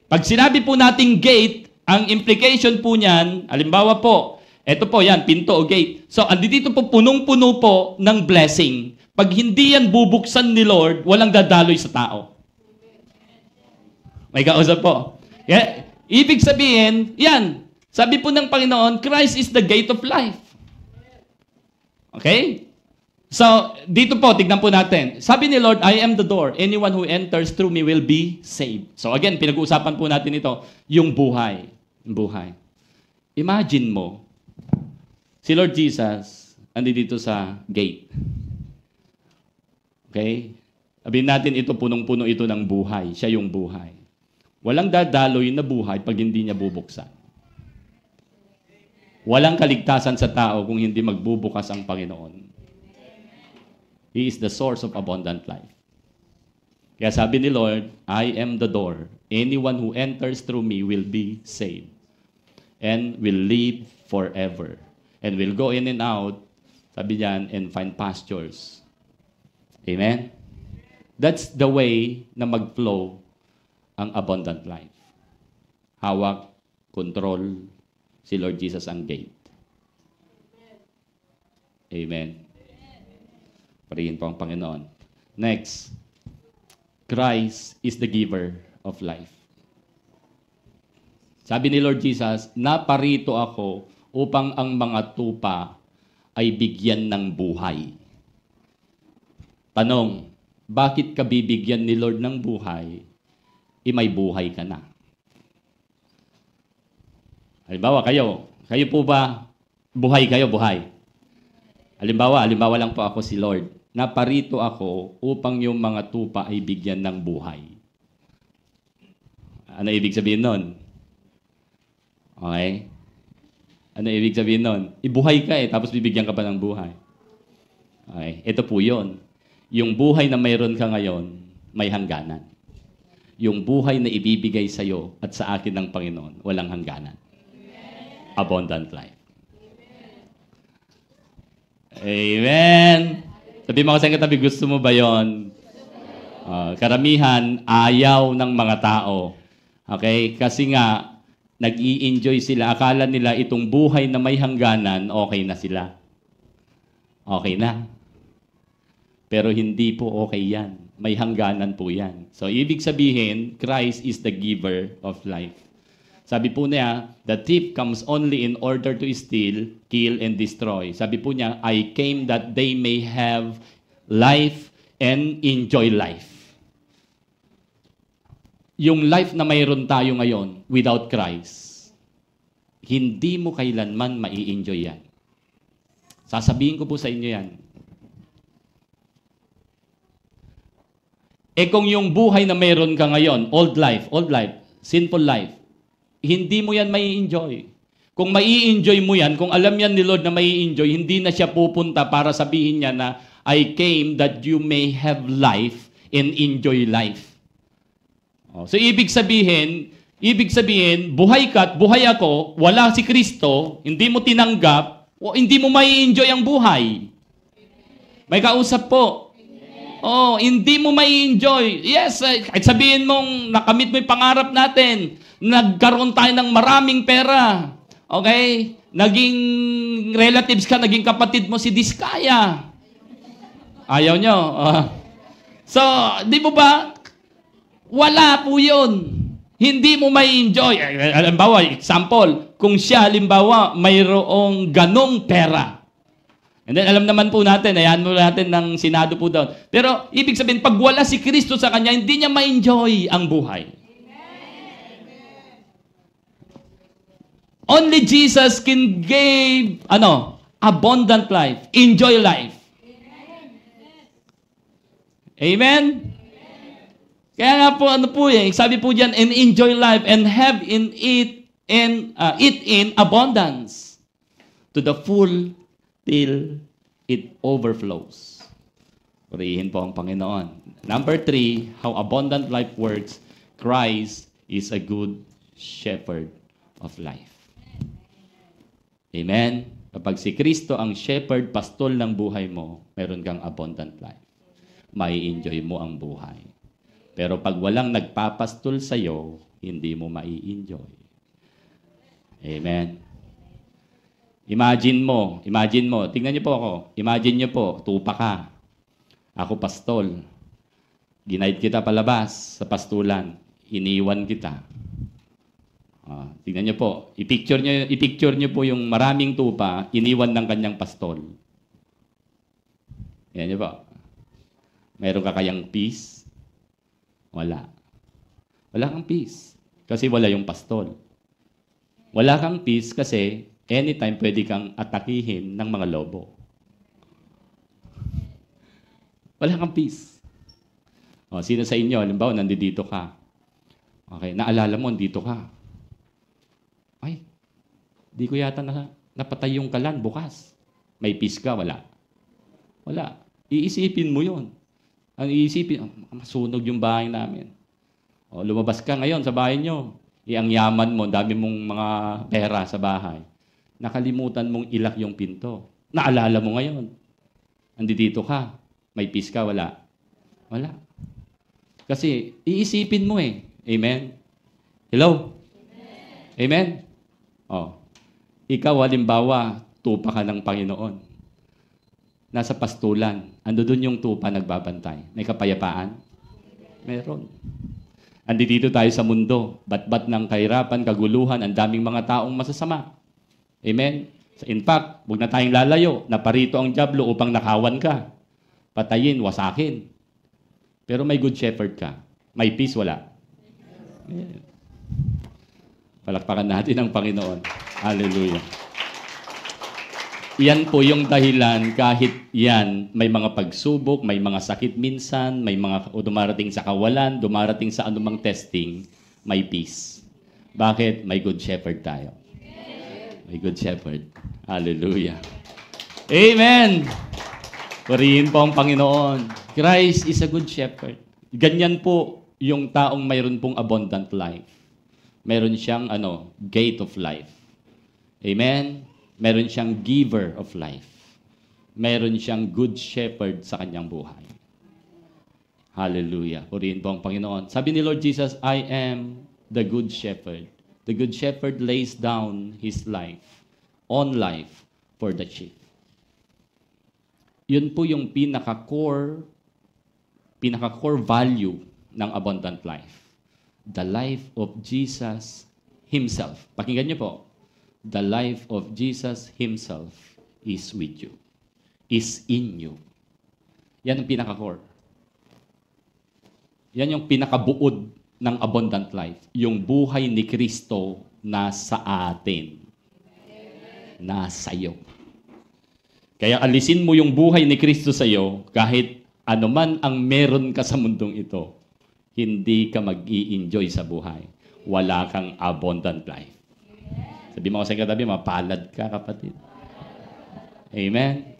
Pag sinabi po nating gate, ang implication po niyan, halimbawa po, eto po yan, pinto o gate. So, andito po punong-puno po ng blessing. Pag hindi yan bubuksan ni Lord, walang dadaloy sa tao. May kausap po. Ibig sabihin, yan, sabi po ng Panginoon, Christ is the gate of life. Okay? So, dito po, tignan po natin. Sabi ni Lord, I am the door. Anyone who enters through me will be saved. So again, pinag-uusapan po natin ito, yung buhay. Buhay. Imagine mo, si Lord Jesus, andito sa gate. Okay? Sabihin natin ito, punong-puno ito ng buhay. Siya yung buhay. Walang dadaloy na buhay pag hindi niya bubuksan. Walang kaligtasan sa tao kung hindi magbubukas ang Panginoon. He is the source of abundant life. Kaya sabi ni Lord, I am the door. Anyone who enters through me will be saved and will live forever. And will go in and out, sabi diyan, and find pastures. Amen? That's the way na mag-flow ang abundant life. Hawak, control, si Lord Jesus ang gate. Amen. Parihin po ang Panginoon. Next, Christ is the giver of life. Sabi ni Lord Jesus, naparito ako upang ang mga tupa ay bigyan ng buhay. Tanong, bakit ka bibigyan ni Lord ng buhay? May buhay ka na. Halimbawa, kayo po ba, buhay kayo, buhay? Halimbawa lang po ako si Lord. Naparito ako upang yung mga tupa ay bigyan ng buhay. Ano ibig sabihin nun? Okay? Ano ibig sabihin nun? Ibuhay ka tapos bibigyan ka pa ng buhay. Okay? Ito po yun. Yung buhay na mayroon ka ngayon, may hangganan. Yung buhay na ibibigay sa'yo at sa akin ng Panginoon, walang hangganan. Abundant life. Amen. Sabi mo kasi katabi, gusto mo ba yon? Karamihan, ayaw ng mga tao. Okay? Kasi nga, nag-i-enjoy sila. Akala nila itong buhay na may hangganan, okay na sila. Okay na. Pero hindi po okay yan. May hangganan po yan. So, ibig sabihin, Christ is the giver of life. Sabi po niya, the thief comes only in order to steal, kill, and destroy. Sabi po niya, I came that they may have life and enjoy life. Yung life na mayroon tayo ngayon without Christ, hindi mo kailanman mai-enjoy yan. Sasabihin ko po sa inyo yan. Kung yung buhay na mayroon ka ngayon, old life, sinful life, hindi mo yan mai-enjoy. Kung mai-enjoy mo yan, kung alam yan ni Lord na mai-enjoy, hindi na siya pupunta para sabihin niya na, I came that you may have life and enjoy life. So, ibig sabihin, buhay ka at buhay ako, wala si Kristo, hindi mo tinanggap, o hindi mo mai-enjoy ang buhay. May kausap po. Hindi mo mai-enjoy. Yes, kahit sabihin mong nakamit mo yung pangarap natin, nagkaroon tayo ng maraming pera. Okay? Naging relatives ka, naging kapatid mo si Diskaya. Ayaw nyo. So, di mo ba? Wala po yun. Hindi mo may enjoy. Halimbawa, example, kung siya, halimbawa, mayroong ganong pera. And then, alam naman po natin, ayan mo natin ng Senado po doon. Pero, ibig sabihin, pag wala si Kristo sa kanya, hindi niya ma-enjoy ang buhay. Only Jesus can give, abundant life, enjoy life. Amen? Kaya nga po, sabi po diyan, and enjoy life and have in it and eat in abundance to the full till it overflows. Purihin po ang Panginoon. Number 3, how abundant life works. Christ is a good shepherd of life. Amen? Kapag si Kristo ang shepherd, pastol ng buhay mo, meron kang abundant life. Mai-enjoy mo ang buhay. Pero pag walang nagpapastol sa'yo, hindi mo mai-enjoy. Amen. Imagine mo, tingnan niyo po ako, imagine niyo po, tupa ka. Ako pastol. Ginaid kita palabas sa pastulan. Iniwan kita. Tingnan niyo po, i-picture niyo po yung maraming tupa, iniwan ng kanyang pastol. Yan niyo po. Meron ka kayang peace? Wala. Wala kang peace. Kasi wala yung pastol. Wala kang peace kasi anytime pwede kang atakihin ng mga lobo. Wala kang peace. Sino sa inyo, halimbawa, nandito ka. Okay, naalala mo, nandito ka. Ay, di ko yata napatay yung kalan bukas. May peace ka? Wala. Wala. Iisipin mo yun. Ang iisipin, masunog yung bahay namin. Lumabas ka ngayon sa bahay nyo. Ang yaman mo, dami mong mga pera sa bahay. Nakalimutan mong ilak yung pinto. Naalala mo ngayon. Andito ka. May peace ka? Wala. Wala. Kasi iisipin mo eh. Amen? Hello? Amen? Ikaw, halimbawa, tupa ka ng Panginoon. Nasa pastulan. Ando doon yung tupa nagbabantay. May kapayapaan? Meron. Andito tayo sa mundo. Bat-bat ng kahirapan, kaguluhan, ang daming mga taong masasama. Amen? In fact, huwag na tayong lalayo. Naparito ang dyablo upang nakawan ka. Patayin, wasakin. Pero may good shepherd ka. May peace, wala. Amen. Palakpakan natin ang Panginoon. Hallelujah. Yan po yung dahilan kahit yan, may mga pagsubok, may mga sakit minsan, may mga dumarating sa kawalan, dumarating sa anumang testing, may peace. Bakit? May good shepherd tayo. My good shepherd. Hallelujah. Amen. Purihin po ang Panginoon. Christ is a good shepherd. Ganyan po yung taong mayroon pong abundant life. Meron siyang gate of life. Amen? Meron siyang giver of life. Meron siyang good shepherd sa kanyang buhay. Hallelujah. Purihin po ang Panginoon. Sabi ni Lord Jesus, I am the good shepherd. The good shepherd lays down his life, on life, for the sheep. Yun po yung pinaka-core value ng abundant life. The life of Jesus Himself. Pakinggan niyo po. The life of Jesus Himself is with you. Is in you. Yan ang pinaka-core. Yan yung pinakabuod ng abundant life. Yung buhay ni Kristo nasa atin. Nasa iyo. Kaya alisin mo yung buhay ni Kristo sa iyo, kahit anuman ang meron ka sa mundong ito, hindi ka mag-i-enjoy sa buhay. Wala kang abundant life. Sabi mo sa katabi, mapalad ka, kapatid. Amen?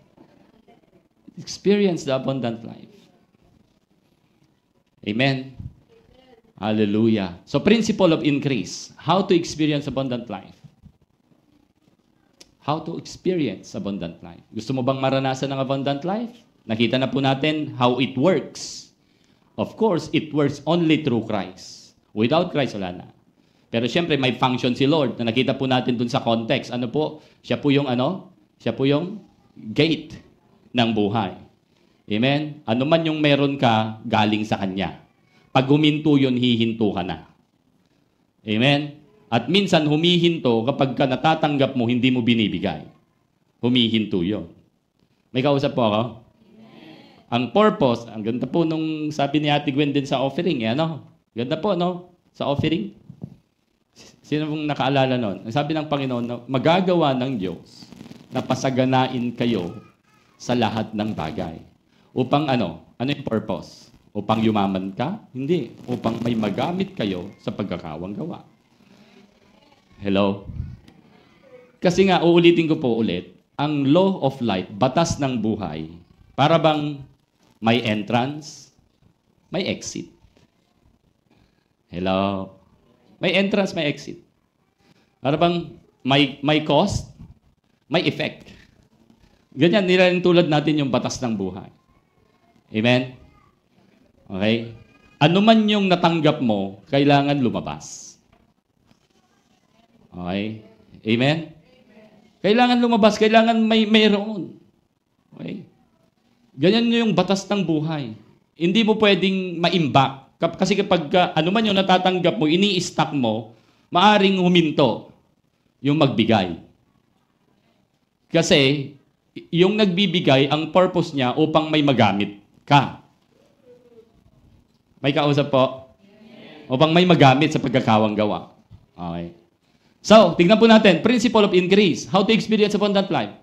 Experience the abundant life. Amen? Hallelujah. So, principle of increase. How to experience abundant life? How to experience abundant life. Gusto mo bang maranasan ng abundant life? Nakita na po natin how it works. Of course, it works only through Christ. Without Christ, wala na. Pero siyempre, may function si Lord na nakita po natin dun sa context. Ano po? Siya po yung Siya po yung gate ng buhay. Amen? Ano man yung meron ka, galing sa Kanya. Pag huminto yun, hihinto ka na. Amen? At minsan, humihinto kapag ka natatanggap mo, hindi mo binibigay. Humihinto yun. May kausap po ako? Amen. Ang purpose, ang ganda po nung sabi ni Ate Gwen din sa offering, Ganda po, sa offering. Sino pong nakaalala nun? Ang sabi ng Panginoon, na magagawa ng Diyos na pasaganain kayo sa lahat ng bagay. Upang ano yung purpose? Upang yumaman ka? Hindi. Upang may magamit kayo sa pagkakawang gawa. Hello? Kasi nga, uulitin ko po ulit, ang law of life, batas ng buhay, para bang may entrance, may exit. Hello? May entrance, may exit. Para bang may cost, may effect. Ganyan, nilalang tulad natin yung batas ng buhay. Amen? Okay? Ano man yung natanggap mo, kailangan lumabas. Okay? Amen? Kailangan lumabas, kailangan mayroon. Okay? Ganyan yung batas ng buhay. Hindi mo pwedeng ma-imbak. Kasi kapag ano man yung natatanggap mo, ini-stack mo, maaring huminto yung magbigay. Kasi yung nagbibigay, ang purpose niya upang may magamit ka. May kausap po? Upang may magamit sa pagkakawang gawa. Okay. So, tignan po natin. Principle of increase. How to experience abundant life.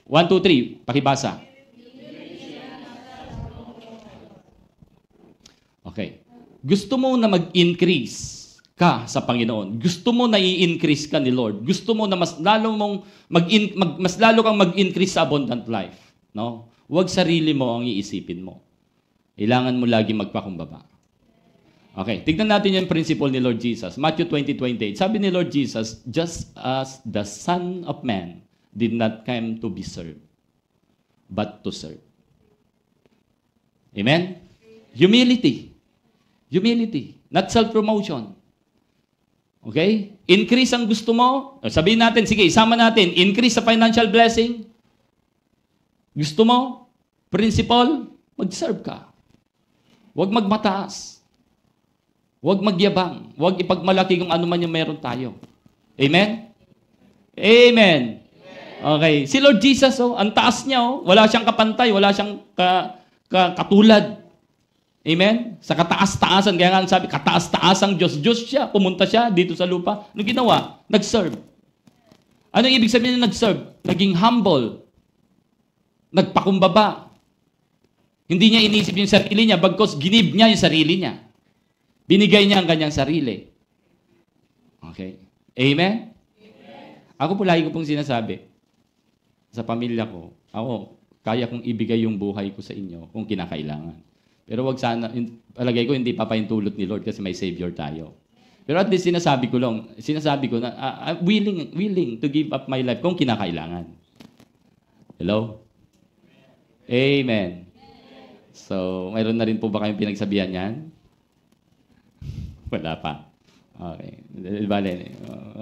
1, 2, 3. Pakibasa. Okay. Gusto mo na mag-increase ka sa Panginoon. Gusto mo na i-increase ka ni Lord. Gusto mo na mas lalo kang mag-increase sa abundant life. No? Huwag sarili mo ang iisipin mo. Kailangan mo lagi magpakumbaba. Okay, tignan natin yung principle ni Lord Jesus. Matthew 20:28. Sabi ni Lord Jesus, just as the Son of Man did not come to be served, but to serve. Amen? Humility. Humility. Not self-promotion. Okay? Increase ang gusto mo. Sabihin natin, sige, isama natin. Increase sa financial blessing. Gusto mo? Principle? Mag-serve ka. Huwag magmataas. Huwag magyabang. Huwag ipagmalaki kung ano man yung meron tayo. Amen? Amen. Okay. Si Lord Jesus, ang taas niya, wala siyang kapantay, wala siyang katulad. Amen? Sa kataas-taasan, kaya nga sabi, kataas-taasang Diyos. Diyos siya, pumunta siya dito sa lupa. Ano ginawa? Nag-serve. Ano ibig sabihin na nag-serve? Naging humble. Nagpakumbaba. Hindi niya inisip yung sarili niya, bagkos ginib niya yung sarili niya. Binigay niya ang kanyang sarili. Okay? Amen? Amen. Ako po lagi ko pong sinasabi sa pamilya ko, ako, kaya kong ibigay yung buhay ko sa inyo kung kinakailangan. Pero wag sana, palagay ko hindi papahintulot ni Lord kasi may Savior tayo. Pero at least sinasabi ko na I'm willing to give up my life kung kinakailangan. Hello? Amen. So, mayroon na rin po ba kayong pinagsabihan yan? Wala pa. Okay. Bale,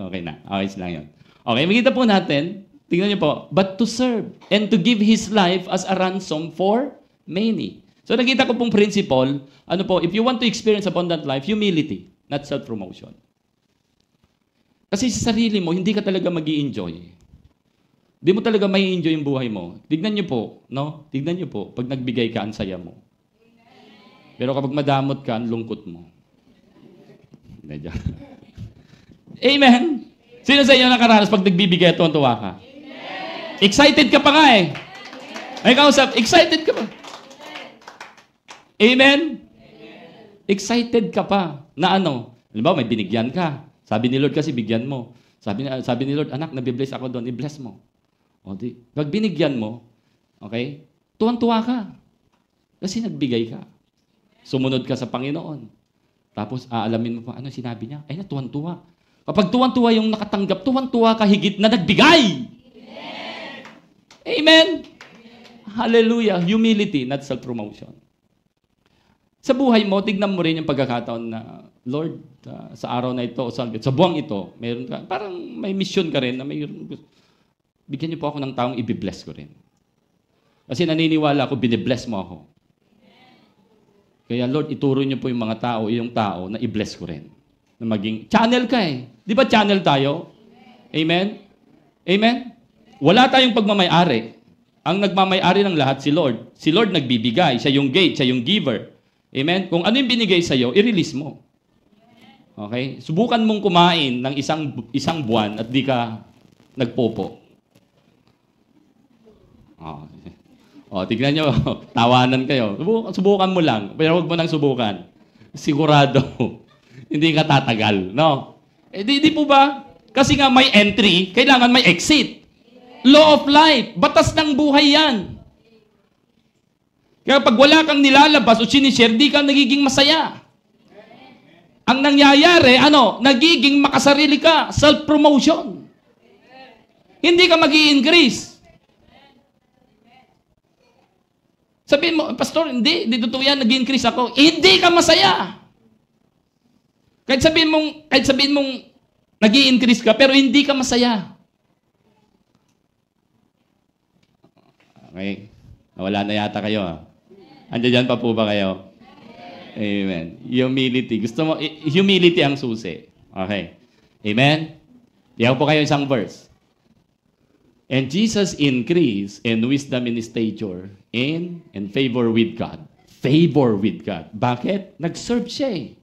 okay na. Okay lang yun. Okay, makita po natin, tingnan niyo po, but to serve and to give His life as a ransom for many. So, nakita ko pong principle, ano po, if you want to experience abundant life, humility, not self-promotion. Kasi sa sarili mo, hindi ka talaga mag-i-enjoy. Hindi mo talaga may enjoy yung buhay mo. Tignan niyo po, no? Tignan niyo po, pag nagbigay ka, ang saya mo. Pero kapag madamot ka, ang lungkot mo. Medyo. Amen? Sino sa inyo nakaranas pag nagbibigay, tuwan-tuwa ka? Amen. Excited ka pa nga eh. May kausap, excited ka pa. Amen? Excited ka pa. Na ano? Halimbawa, may binigyan ka. Sabi ni Lord kasi, bigyan mo. Sabi ni Lord, anak, nabibless ako doon, i-bless mo. O di, pag binigyan mo, okay, tuwan-tuwa ka. Kasi nagbigay ka. Sumunod ka sa Panginoon. Tapos, aalamin mo pa, ano sinabi niya? Ay, tuwan-tuwa. Kapag tuwan-tuwa yung nakatanggap, tuwan-tuwa ka higit na nagbigay. Amen! Amen! Hallelujah! Humility, not self-promotion. Sa buhay mo, tignan mo rin yung pagkakataon na, Lord, sa araw na ito, sa buwang ito, mayroon ka, parang may mission ka rin na bigyan niyo po ako ng taong i-bless ko rin. Kasi naniniwala ako, binibless mo ako. Kaya Lord, ituro niyo po yung mga tao, yung tao na i-bless ko rin. Na maging, channel ka eh. Di ba channel tayo? Amen? Amen? Wala tayong pagmamay-ari. Ang nagmamay-ari ng lahat si Lord. Si Lord nagbibigay. Siya yung gate, siya yung giver. Amen? Kung ano yung binigay sa'yo, i-release mo. Okay? Subukan mong kumain ng isang buwan at di ka nagpopo. Tignan nyo, tawanan kayo. Subukan mo lang, pero huwag mo nang subukan. Sigurado, hindi ka tatagal, no? Di po ba? Kasi nga may entry, kailangan may exit. Law of life, batas ng buhay yan. Kaya pag wala kang nilalabas o sinishare, di ka nagiging masaya. Ang nangyayari, nagiging makasarili ka, self-promotion. Hindi ka mag-i-increase. Sabihin mo, Pastor, hindi totoo yan, nag-increase ako. Hindi ka masaya. Kahit sabihin mong nag-i-increase ka, pero hindi ka masaya. Okay. Wala na yata kayo. Andiyan pa po ba kayo? Amen. Humility. Gusto mo, humility ang susi. Okay. Amen? Diyan po kayo isang verse. And Jesus increased in wisdom and stature and favor with God. Favor with God. Bakit? Nag-serve siya eh.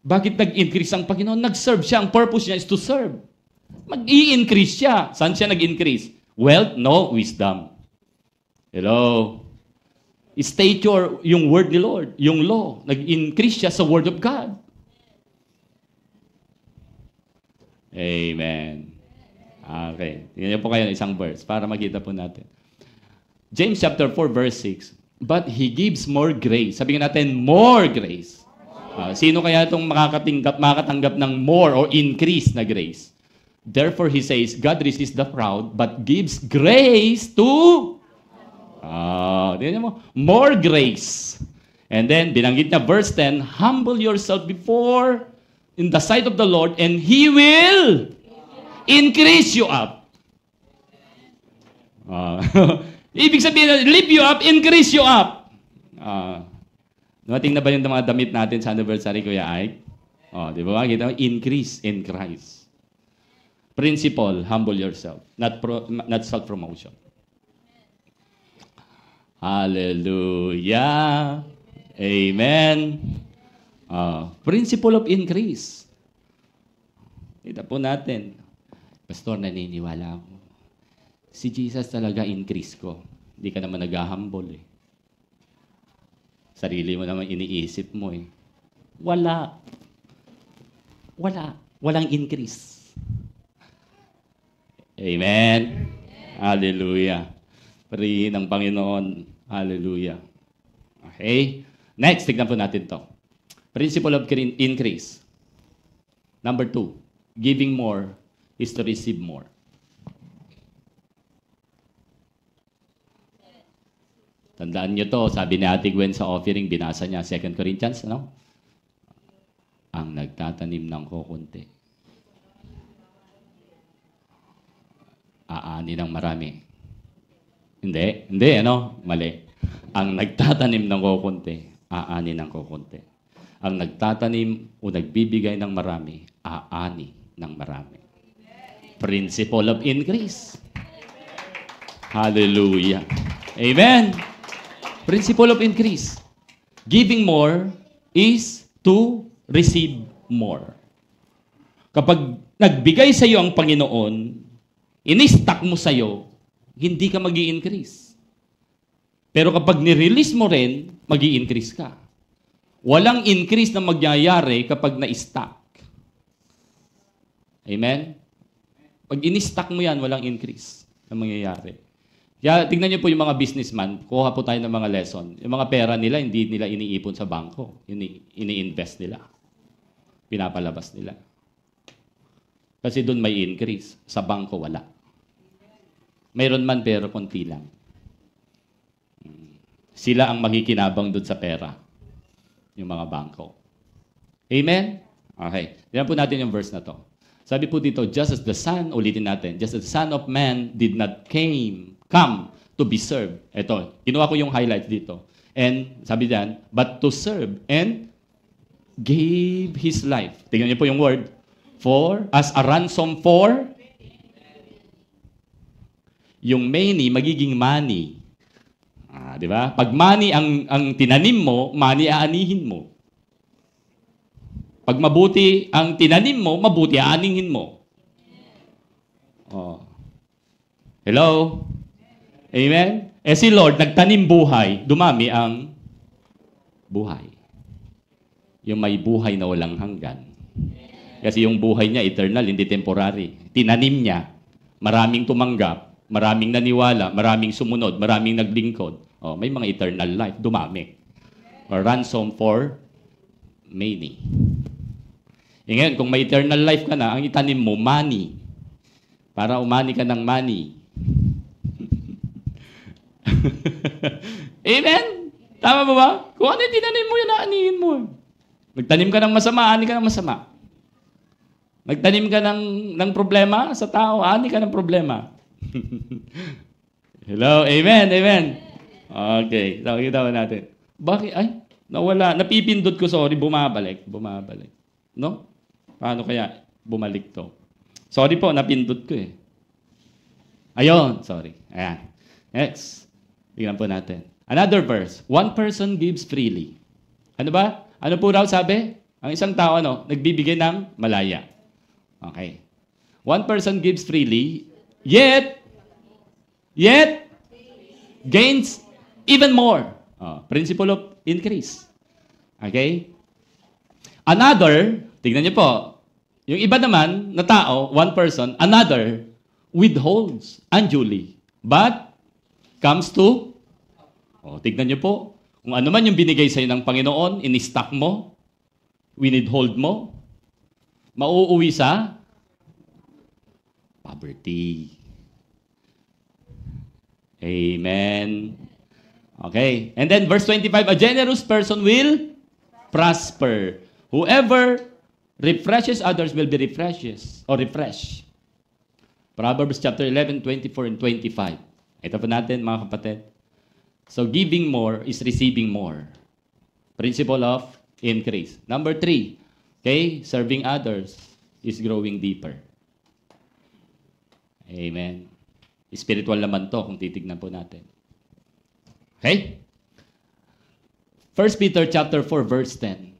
Bakit nag-increase ang Panginoon? Nag-serve siya. Ang purpose niya is to serve. Mag-i-increase siya. Saan siya nag-increase? Wealth? No. Wisdom. Hello? Stature, yung word ni Lord. Yung law. Nag-increase siya sa word of God. Amen. Okay. Tingnan po kayo ng isang verse para makita po natin. James chapter 4 verse 6. But He gives more grace. Sabihin natin, more grace. Sino kaya itong makatanggap ng more or increase na grace? Therefore, He says, God resists the proud, but gives grace to... tingnan mo, more grace. And then, binanggit niya, verse 10, humble yourself before in the sight of the Lord, and He will... increase you up. Ibig sabihin, lift you up, increase you up. Dumating na ba yung mga damit natin sa anniversary, Kuya Ike? Di ba? Kita mo, increase in Christ. Principle, humble yourself. Not self-promotion. Hallelujah. Amen. Principle of increase. Kita po natin. Pastor, naniniwala ako. Si Jesus talaga increase ko. Hindi ka naman nag-humble eh. Sarili mo naman iniisip mo eh. Wala. Walang increase. Amen. Hallelujah. Purihin ng Panginoon. Hallelujah. Okay. Next, tignan po natin to. Principle of increase. Number 2, giving more is to receive more. Tandaan nyo to, sabi ni Ate Gwen sa offering, binasa niya, 2 Corinthians, ano? Ang nagtatanim ng kukunti, aani ng marami. Hindi, ano? Mali. Ang nagtatanim ng kukunti, aani ng kukunti. Ang nagtatanim o nagbibigay ng marami, aani ng marami. Principle of increase. Hallelujah. Amen. Principle of increase. Giving more is to receive more. Kapag nagbigay sa iyo ang Panginoon, in-stack mo sa iyo, hindi ka mag-i-increase. Pero kapag ni-release mo rin, mag-i-increase ka. Walang increase na magyayari kapag na-stack. Amen? Pag in-stack mo yan, walang increase na mangyayari. Kaya tignan niyo po yung mga businessman, kuha po tayo ng mga lesson. Yung mga pera nila, hindi nila iniipon sa bangko. Ini-invest nila. Pinapalabas nila. Kasi doon may increase. Sa bangko, wala. Mayroon man pero konti lang. Sila ang makikinabang doon sa pera. Yung mga bangko. Amen? Okay. Tignan po natin yung verse na to. Sabi po dito, just as the Son, ulitin natin, just as the Son of Man did not come to be served. Ito, kinuha ko yung highlights dito. And sabi diyan, but to serve and gave His life. Tingnan niyo po yung word. For, as a ransom for, yung many, magiging money. Di ba? Pag money ang tinanim mo, money aanihin mo. Pag mabuti ang tinanim mo, mabuti aanihin mo. Oh. Hello? Amen? Si Lord, nagtanim buhay, dumami ang buhay. Yung may buhay na walang hanggan. Kasi yung buhay niya, eternal, hindi temporary. Tinanim niya, maraming tumanggap, maraming naniwala, maraming sumunod, maraming naglingkod. Oh, may mga eternal life, dumami. Or ransom for many. Ngayon, kung may eternal life ka na, ang itanim mo, money. Para umani ka ng money. Amen? Tama ba ba? Kung ano yung tinanim mo, yan aanihin mo. Nagtanim ka ng masama, ani ka ng masama. Nagtanim ka ng problema sa tao, ani ka ng problema. Hello? Amen? Amen? Okay. Kita ba natin? Bakit? Ay, nawala. Napipindot ko, sorry. Bumabalik. No? Paano kaya bumalik to? Sorry po, napindot ko eh. Ayun, sorry. Ayan. Next. Tingnan po natin. Another verse. One person gives freely. Ano ba? Ano po raw sabi? Ang isang tao, nagbibigay ng malaya. Okay. One person gives freely, yet gains even more. Principle of increase. Okay? Another, tignan niyo po, yung iba naman na tao, one person, another, withholds unduly, but comes to, tignan niyo po, kung ano man yung binigay sa'yo ng Panginoon, in-stack mo, withhold mo, mauuwi sa poverty. Amen. Okay. And then verse 25, a generous person will prosper. Whoever refreshes others will be refreshed. Proverbs chapter 11, 24 and 25. Ito po natin, mga kapatid. So, giving more is receiving more. Principle of increase. Number 3, okay, serving others is growing deeper. Amen. Spiritual naman to kung titignan po natin. Okay? 1 Peter chapter 4, verse 10.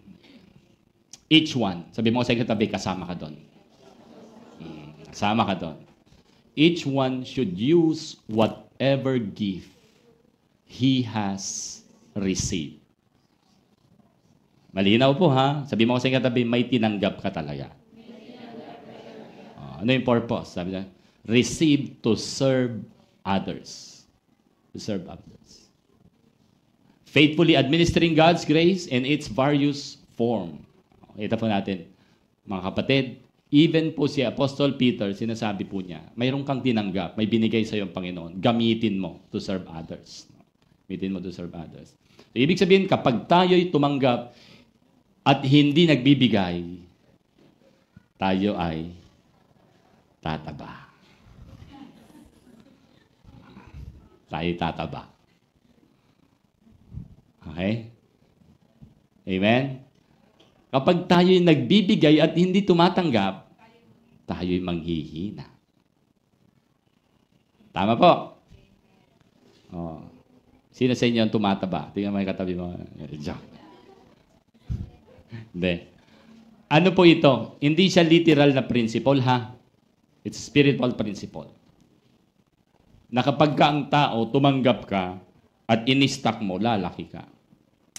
Each one. Sabi mo sa katabi, kasama ka doon. Kasama ka doon. Each one should use whatever gift he has received. Malinaw po ha. Sabi mo sa katabi, may tinanggap ka talaga. Ano yung purpose? Sabi niya, received to serve others. To serve others. Faithfully administering God's grace in its various form. Ito po natin, mga kapatid, even po si Apostle Peter, sinasabi po niya, mayroon kang tinanggap, may binigay sa iyong Panginoon, gamitin mo to serve others. Gamitin mo to serve others. So, ibig sabihin, kapag tayo'y tumanggap at hindi nagbibigay, tayo ay tataba. Tayo tataba. Okay? Amen? Kapag tayo'y nagbibigay at hindi tumatanggap, tayo'y manghihina. Tama po? Oh. Sino sa inyo ang tumataba? Tingnan mo yung katabi mo. Hindi. Ano po ito? Hindi siya literal na principle, ha? It's spiritual principle. Na kapag ka ang tao, tumanggap ka, at in-stock mo, lalaki ka.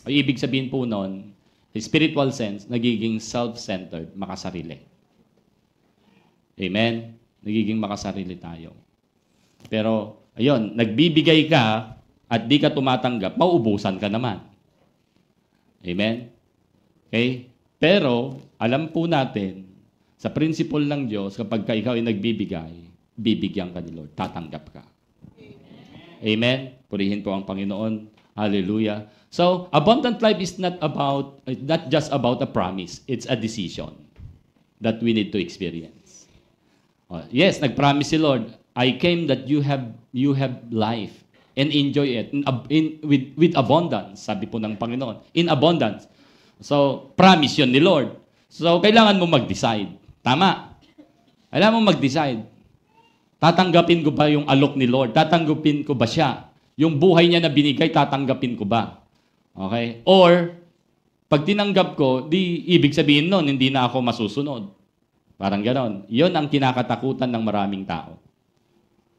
Ay, ibig sabihin po nun, spiritual sense, nagiging self-centered, makasarili. Amen? Nagiging makasarili tayo. Pero, ayun, nagbibigay ka at di ka tumatanggap, mauubusan ka naman. Amen? Okay? Pero, alam po natin, sa principle ng Diyos, kapag ka ikaw ay nagbibigay, bibigyan ka ni Lord, tatanggap ka. Amen? Purihin po ang Panginoon. Hallelujah. So, abundant life is not just about a promise. It's a decision that we need to experience. Yes, nag-promise si Lord, I came that you have life and enjoy it with abundance. Sabi po ng Panginoon, in abundance. So, promise yun ni Lord. So, kailangan mo mag-decide. Tama. Kailangan mo mag-decide. Tatanggapin ko ba yung alok ni Lord? Tatanggapin ko ba siya? Yung buhay niya na binigay, tatanggapin ko ba? Okay? Or, pag tinanggap ko, di ibig sabihin nun, hindi na ako masusunod. Parang ganon. Yun ang kinakatakutan ng maraming tao.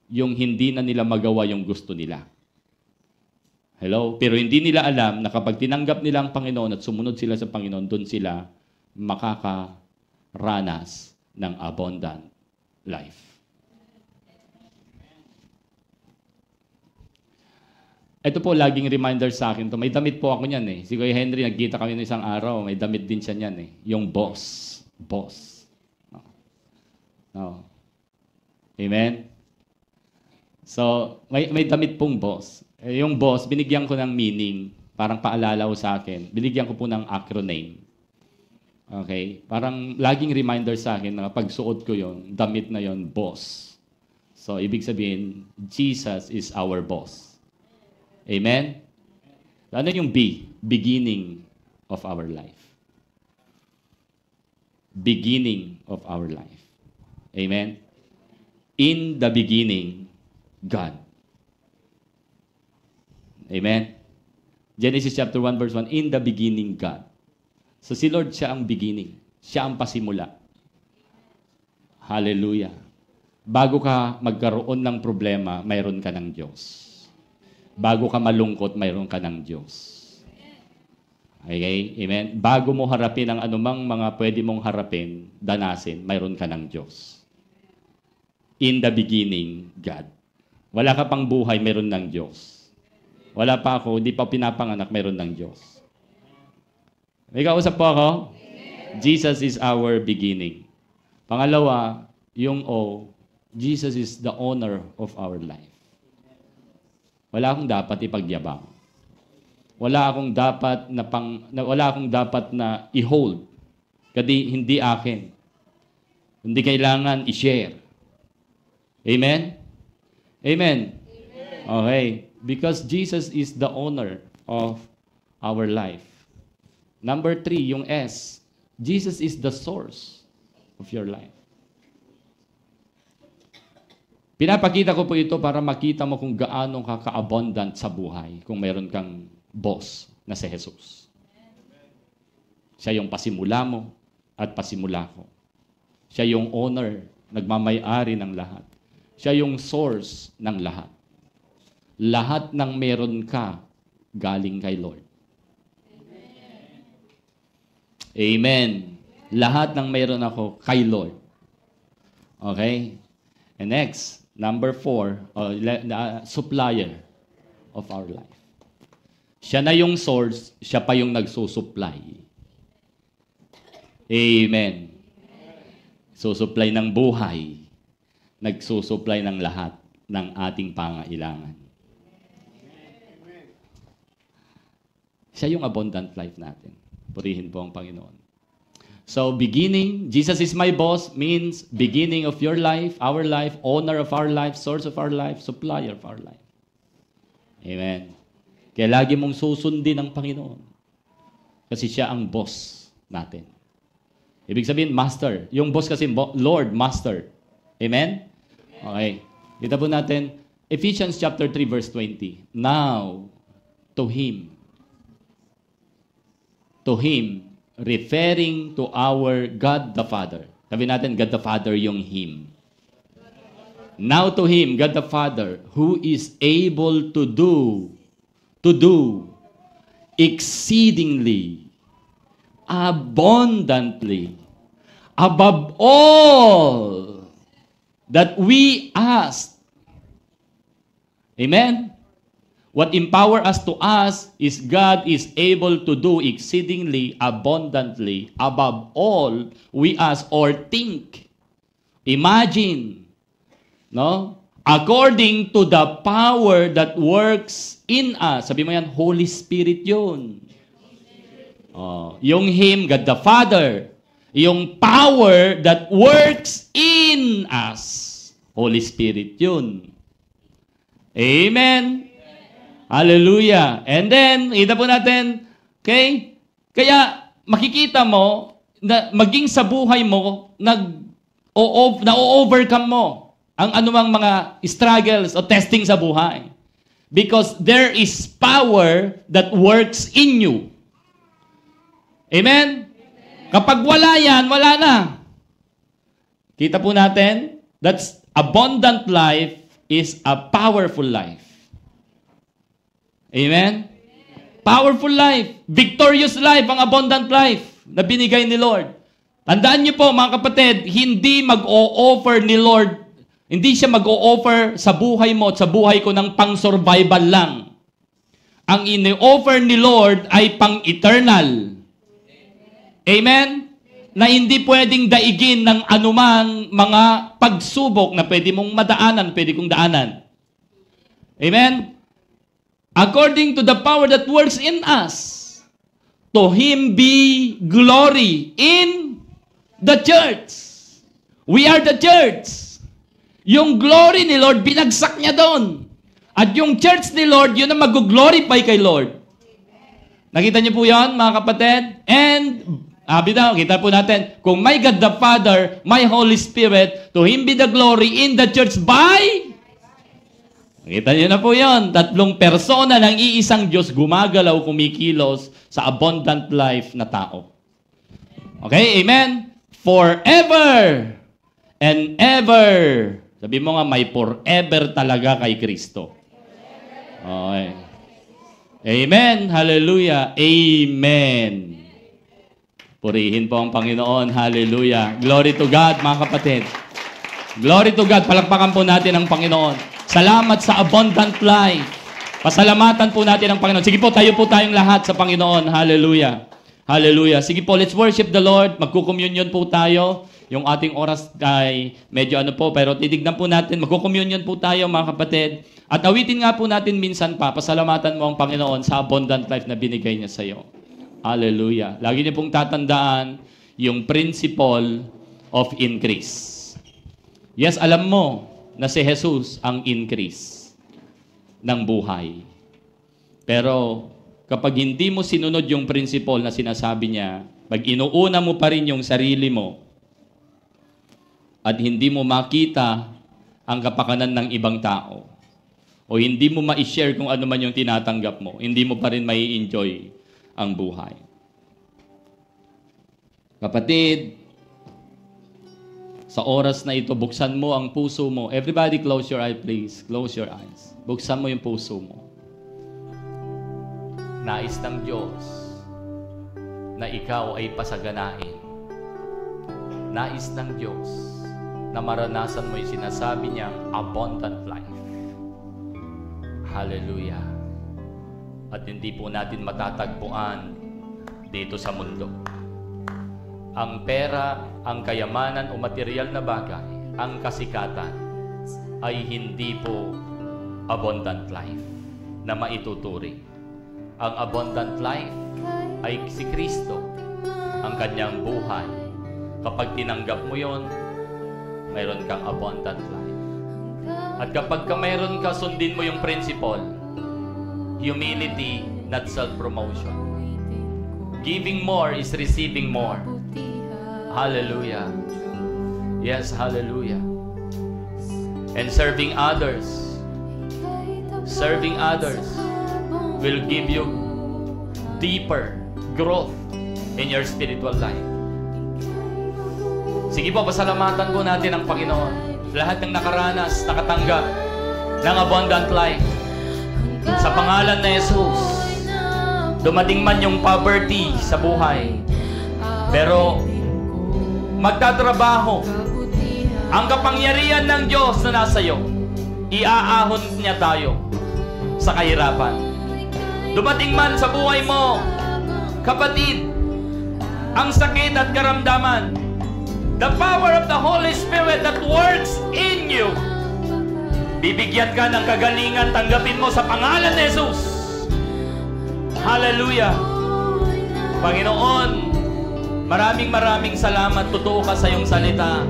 Yung hindi na nila magawa yung gusto nila. Hello? Pero hindi nila alam na kapag tinanggap nila ang Panginoon at sumunod sila sa Panginoon, doon sila makakaranas ng abundant life. Ito po, laging reminder sa akin to. May damit po ako niyan eh. Si Kuya Henry, nagkita kami ng isang araw, may damit din siya niyan eh. Yung boss. Boss. No. Amen? So, may damit pong boss. Yung boss, binigyan ko ng meaning. Parang paalala ko sa akin. Binigyan ko po ng acronym. Okay? Parang laging reminder sa akin na pag suot ko yon, damit na yon, boss. So, ibig sabihin, Jesus is our boss. Amen? Ano yung B? Beginning of our life. Beginning of our life. Amen? In the beginning, God. Amen? Genesis chapter 1 verse 1, in the beginning, God. So si Lord, siya ang beginning. Siya ang pasimula. Hallelujah. Bago ka magkaroon ng problema, mayroon ka ng Diyos. Bago ka malungkot, mayroon ka ng Diyos. Okay? Amen? Bago mo harapin ang anumang mga pwede mong harapin, danasin, mayroon ka ng Diyos. In the beginning, God. Wala ka pang buhay, mayroon ng Diyos. Wala pa ako, hindi pa pinapanganak, mayroon ng Diyos. May kausap po ako? Jesus is our beginning. Pangalawa, yung O, Jesus is the owner of our life. Wala akong dapat ipagyabang. Wala akong dapat na i-hold. Kasi hindi akin. Hindi kailangan i-share. Amen? Amen? Okay. Because Jesus is the owner of our life. Number 3, yung S. Jesus is the source of your life. Pinapakita ko po ito para makita mo kung gaano ka ka-abundant sa buhay kung mayroon kang boss na si Jesus. Siya yung pasimula mo at pasimula ko. Siya yung owner, nagmamay-ari ng lahat. Siya yung source ng lahat. Lahat ng meron ka, galing kay Lord. Amen. Lahat ng meron ako, kay Lord. Okay? And next, number 4, supplier of our life. Siya na yung source, siya pa yung nagsusupply. Amen. Susupply ng buhay, nagsusupply ng lahat ng ating pangailangan. Siya yung abundant life natin. Purihin po ang Panginoon. So, beginning, Jesus is my boss means beginning of your life, our life, owner of our life, source of our life, supplier of our life. Amen. Kaya lagi mong susundin ang Panginoon. Kasi siya ang boss natin. Ibig sabihin, master. Yung boss kasi, Lord, master. Amen? Okay. Kita po natin, Ephesians chapter 3, verse 20. Now, to Him, referring to our God the Father. Sabi natin, God the Father yung Him. Now to Him, God the Father, who is able to do exceedingly, abundantly, above all that we ask. Amen? What empower us to ask is God is able to do exceedingly abundantly above all we ask or think. Imagine, no? According to the power that works in us. Sabi mo yan, Holy Spirit yun. Yung Him, God the Father. Yung power that works in us. Holy Spirit yun. Amen. Hallelujah. And then, kita po natin, okay? Kaya, makikita mo, na maging sa buhay mo, na-overcome mo ang anumang mga struggles o testing sa buhay. Because there is power that works in you. Amen? Kapag wala yan, wala na. Kita po natin, that's abundant life is a powerful life. Amen? Powerful life. Victorious life, ang abundant life na binigay ni Lord. Tandaan niyo po, mga kapatid, hindi mag-o-offer ni Lord, hindi siya mag-o-offer sa buhay mo at sa buhay ko ng pang-survival lang. Ang ini-offer ni Lord ay pang-eternal. Amen? Na hindi pwedeng daigin ng anumang mga pagsubok na pwede mong madaanan, pwede kong daanan. Amen? According to the power that works in us, to Him be glory in the church. We are the church. Yung glory ni Lord, binagsak niya doon. At yung church ni Lord, yun ang mag-glorify kay Lord. Nakita niyo po yan, mga kapatid? And, kita po natin, kung may God the Father, may Holy Spirit, to Him be the glory in the church by... Nakita niyo na po yun. 3 persona ng iisang Diyos gumagalaw, kumikilos sa abundant life na tao. Okay? Amen? Forever and ever. Sabi mo nga, may forever talaga kay Kristo. Okay. Amen. Hallelujah. Amen. Purihin po ang Panginoon. Hallelujah. Glory to God, mga kapatid. Glory to God. Palakpakan po natin ang Panginoon. Salamat sa abundant life. Pasalamatan po natin ang Panginoon. Sige po, tayo po tayong lahat sa Panginoon. Hallelujah. Hallelujah. Sige po, let's worship the Lord. Magkukommunion po tayo. Yung ating oras ay medyo pero titignan po natin. Magkukommunion po tayo, mga kapatid. At awitin nga po natin minsan pa. Pasalamatan mo ang Panginoon sa abundant life na binigay niya sa iyo. Hallelujah. Lagi niyo pong tatandaan yung principle of increase. Yes, alam mo na si Jesus ang increase ng buhay. Pero kapag hindi mo sinunod yung principle na sinasabi niya, pag inuuna mo pa rin yung sarili mo at hindi mo makita ang kapakanan ng ibang tao o hindi mo ma-share kung ano man yung tinatanggap mo, hindi mo pa rin mai-enjoy ang buhay. Kapatid, sa oras na ito, buksan mo ang puso mo. Everybody close your eyes, please. Close your eyes. Buksan mo yung puso mo. Nais ng Diyos na ikaw ay pasaganain. Nais ng Diyos na maranasan mo yung sinasabi niyang abundant life. Hallelujah. At hindi po natin matatagpuan dito sa mundo. Ang pera, ang kayamanan o material na bagay, ang kasikatan, ay hindi po abundant life na maituturing. Ang abundant life ay si Kristo, ang kanyang buhay. Kapag tinanggap mo yon, mayroon kang abundant life. At kapag mayroon ka, sundin mo yung principle. Humility, not self-promotion. Giving more is receiving more. Hallelujah. Yes, hallelujah. And serving others. Serving others will give you deeper growth in your spiritual life. Sige po, pasalamatan po natin ang Panginoon. Lahat ng nakaranas, nakatanggap ng abundant life. Sa pangalan na Jesus, dumating man yung poverty sa buhay, pero magtatrabaho. Ang kapangyarihan ng Diyos na nasa iyo, iaahon niya tayo sa kahirapan. Dumating man sa buhay mo, kapatid, ang sakit at karamdaman, the power of the Holy Spirit that works in you, bibigyan ka ng kagalingan, tanggapin mo sa pangalan ni Jesus. Hallelujah. Panginoon, maraming salamat. Totoo ka sa iyong salita.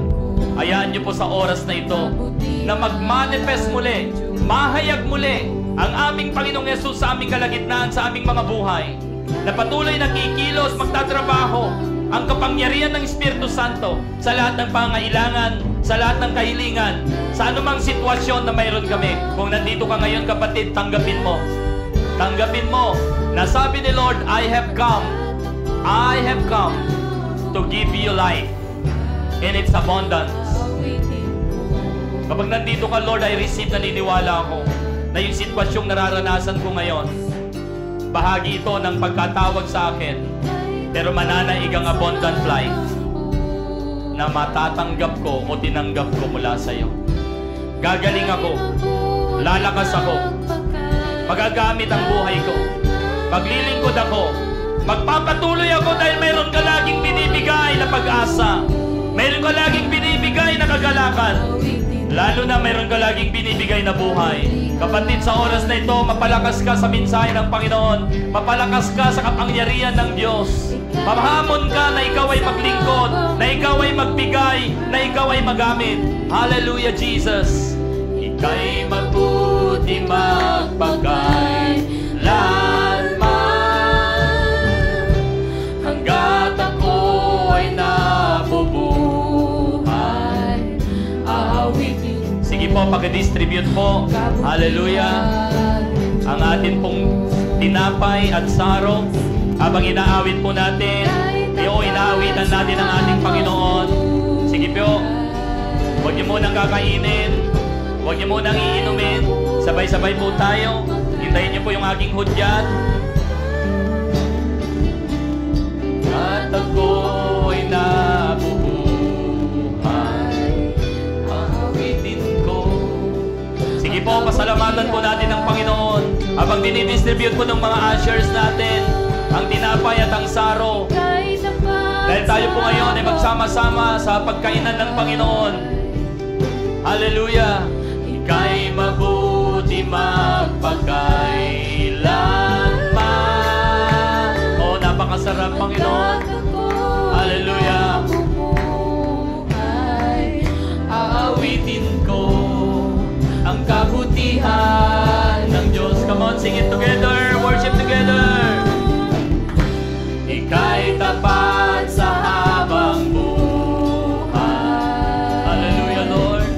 Hayaan niyo po sa oras na ito na mag-manifest muli, mahayag muli ang aming Panginoong Jesus sa aming kalagitnaan, sa aming mga buhay, na patuloy nagkikilos, magtatrabaho ang kapangyarihan ng Espiritu Santo sa lahat ng pangailangan, sa lahat ng kahilingan, sa anumang sitwasyon na mayroon kami. Kung nandito ka ngayon, kapatid, tanggapin mo. Tanggapin mo na sabi ni Lord, I have come to give you life in its abundance. Kapag nandito ka, Lord, I receive, naniniwala ako na yung sitwasyong nararanasan ko ngayon, bahagi ito ng pagkatawag sa akin, pero mananaig ang abundant life na matatanggap ko o tinanggap ko mula sa iyo. Gagaling ako, lalakas ako, magagamit ang buhay ko, maglilingkod ako, magpapatuloy ako dahil mayroon ka laging binibigay na pag-asa, mayroon ka laging binibigay na kagalakan, lalo na mayroon ka laging binibigay na buhay. Kapatid, sa oras na ito, mapalakas ka sa mensahe ng Panginoon, mapalakas ka sa kapangyarihan ng Diyos. Pamahamon ka na ikaw ay maglingkod, na ikaw ay magbigay, na ikaw ay magamit. Hallelujah, Jesus. Ika'y mabuti magpakailanman, hanggat ako ay nabubuhay. Sige po, pag-distribute po. Hallelujah. Ang atin pong tinapay at saro, habang inaawit po natin, inaawitan natin ang ating Panginoon. Sige po, huwag niyo munang kakainin, huwag niyo munang iinumin. Sabay-sabay po tayo. Hintayin niyo po yung aking hudyat. At ako ay nabubuhay, awitin ko. Sige po, pasalamatan po natin ang Panginoon habang dinidistribute po ng mga ushers natin ang tinapay at ang saro. Dahil tayo po ngayon ay magsama-sama sa pagkainan ng Panginoon. Hallelujah! Ika'y mabuti magpakailanman. Oh, napakasarap, Panginoon. Hallelujah! Aawitin ko ang kabutihan ng Diyos. Come on, sing it together. Worship together. Ika'y tapat sa habang buhay. Hallelujah, Lord.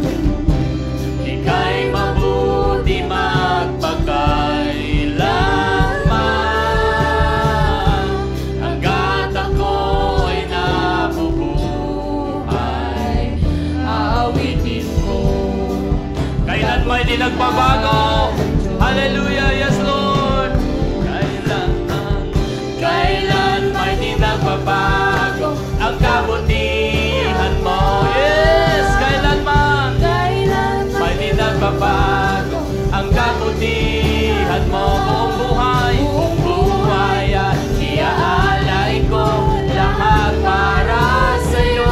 Ika'y mabuti magpakailanman, hanggat ako'y nabubuhay. Aawitin ko. Kailan mo hindi nagbabago? Hallelujah, yes, Lord. Kailan may di nagbabago ang kabutihan mo. Yes, kailan ang kabutihan mo. Buong buhay at iaalay ko lahat para sa'yo.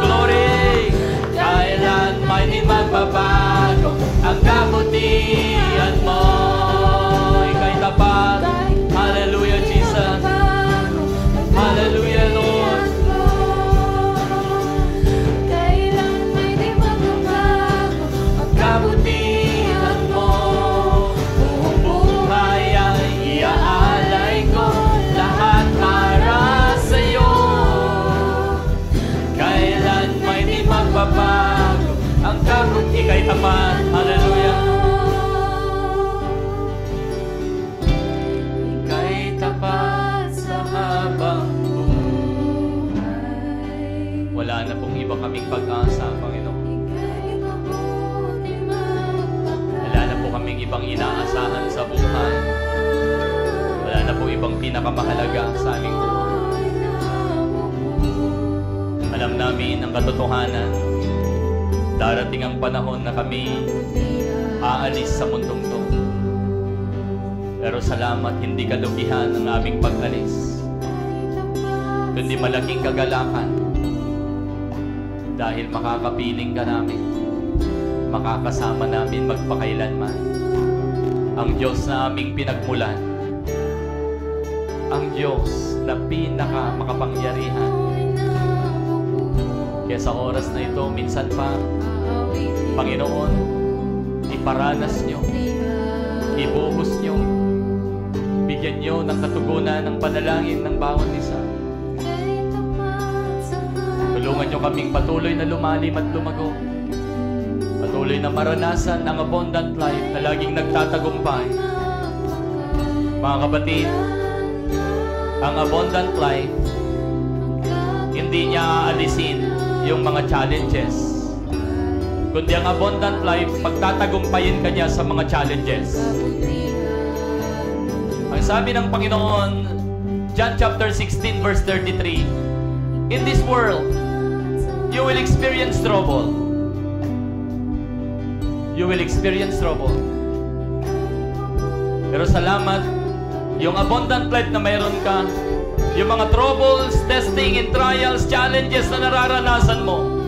Glory! Kailan may di magbabago ang kabutihan mo. Ika'y tapat. Hallelujah, Jesus. Hallelujah, Lord. Kailan may di magbabago ang kabutihan mo. Buong buhay ay iaalay ko lahat para sa'yo. Kailan may di magbabago ang kabutihan. Ika'y tapat. Hallelujah. Ika'y tapat sa habang buhay. Wala na pong iba kaming pag-asa, Panginoon. Ika'y mabuti magpakailanman. Wala na po kaming ibang inaasahan sa buhay. Wala na po ibang pinakamahalaga sa aming buhay. Alam namin ang katotohanan. Darating ang panahon na kami aalis sa mundong to. Pero salamat, hindi kalugihan ang aming pag-alis, kundi malaking kagalakan. Dahil makakapiling ka namin, makakasama namin magpakailanman. Ang Diyos na aming pinagmulan, ang Diyos na pinaka-makapangyarihan. Kaya sa oras na ito, minsan pa, Panginoon, iparanas nyo, ibuhos nyo, bigyan nyo ng katugunan ng panalangin ng bawat isa. Tulungan nyo kaming patuloy na lumalim at lumago. Patuloy na maranasan ang abundant life na laging nagtatagumpay. Mga kapatid, ang abundant life, hindi niya aalisin yung mga challenges. Kundi ang abundant life, pagtatagumpayin ka niya sa mga challenges. Ang sabi ng Panginoon, John chapter 16 verse 33, in this world, you will experience trouble. You will experience trouble. Pero salamat, yung abundant life na mayroon ka, yung mga troubles, testing, and trials, challenges na nararanasan mo,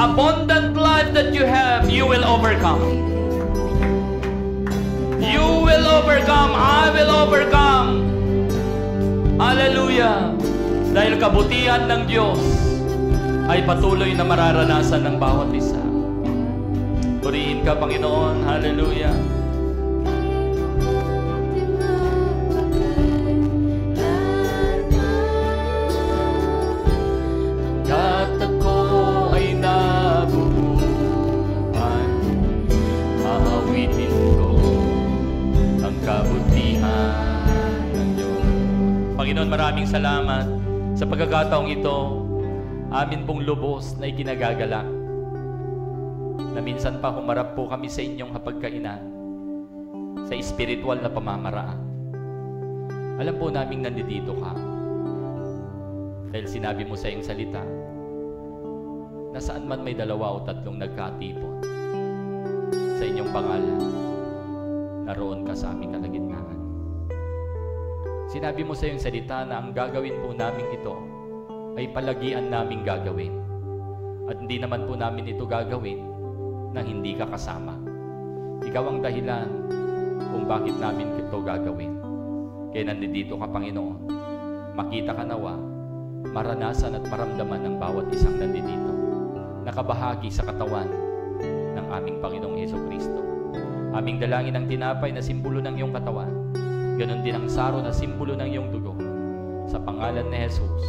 abundant life that you have, you will overcome. You will overcome. I will overcome. Hallelujah. Dahil kabutihan ng Diyos ay patuloy na mararanasan ng bawat isa. Purihin ka, Panginoon. Hallelujah. Panginoon, maraming salamat sa pagkakataong ito. Amin pong lubos na ikinagagalak na minsan pa humarap po kami sa inyong hapagkainan sa espiritual na pamamaraan. Alam po naming nandito ka dahil sinabi mo sa iyong salita na saan man may 2 o 3 nagkatipon sa inyong pangalan, naroon ka sa aming kalagitnaan. Sinabi mo sa iyong salita na ang gagawin po namin ito ay palagian naming gagawin. At hindi naman po namin ito gagawin na hindi ka kasama. Ikaw ang dahilan kung bakit namin ito gagawin. Kaya nandito ka, Panginoon. Makita ka nawa, maranasan at maramdaman ng bawat isang nandito. Nakabahagi sa katawan ng aming Panginoong Hesukristo. Aming dalangin ang tinapay na simbolo ng iyong katawan. Ganon din ang saro na simbolo ng iyong dugo. Sa pangalan ni Jesus,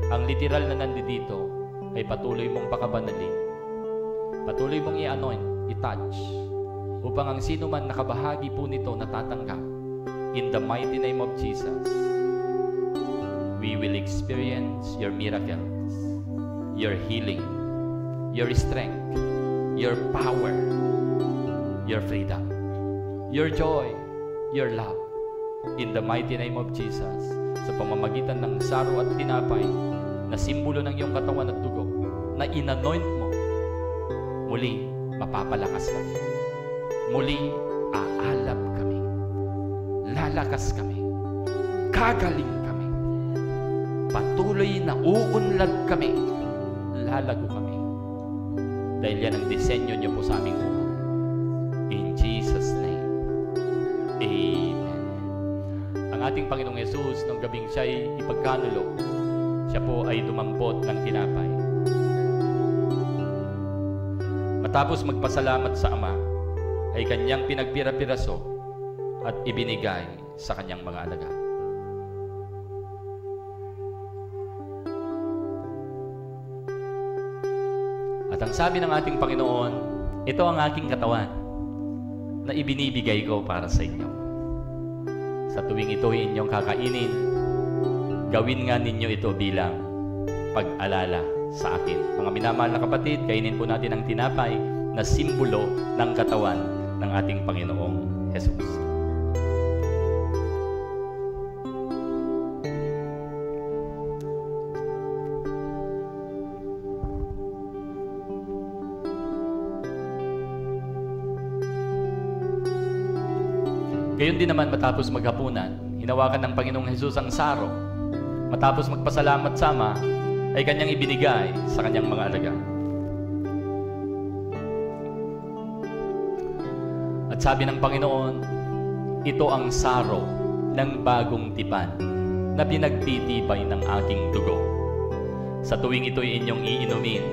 ang literal na nandito ay patuloy mong pakabanalin. Patuloy mong i-anoint, i-touch, upang ang sino man nakabahagi po nito natatanggap. In the mighty name of Jesus, we will experience your miracles, your healing, your strength, your power, your freedom, your joy, your love. In the mighty name of Jesus, sa pamamagitan ng saro at tinapay na simbolo ng iyong katawan at dugo na inanoint mo, muli mapapalakas kami. muli aalab kami, lalakas kami, gagaling kami, patuloy na uunlad kami, lalago kami. Dahil yan ang disenyo niyo po sa aming buhay. In Jesus' name, Amen. Ang ating Panginoong Yesus, nung gabing siya'y ipagkanulo, siya po ay dumampot ng tinapay. Matapos magpasalamat sa Ama, ay kanyang pinagpira-piraso at ibinigay sa kanyang mga alagad. At ang sabi ng ating Panginoon, ito ang aking katawan na ibinibigay ko para sa inyo. Sa tuwing ito ay inyong kakainin, gawin nga ninyo ito bilang pag-alala sa akin. Mga minamahal na kapatid, kainin po natin ang tinapay na simbolo ng katawan ng ating Panginoong Jesus. Gayon din naman matapos maghapunan, hinawakan ng Panginoong Jesus ang saro. Matapos magpasalamat sa Ama, ay kanyang ibinigay sa kanyang mga alagad. At sabi ng Panginoon, ito ang saro ng bagong tipan na pinagtitibay ng aking dugo. Sa tuwing ito'y inyong iinumin,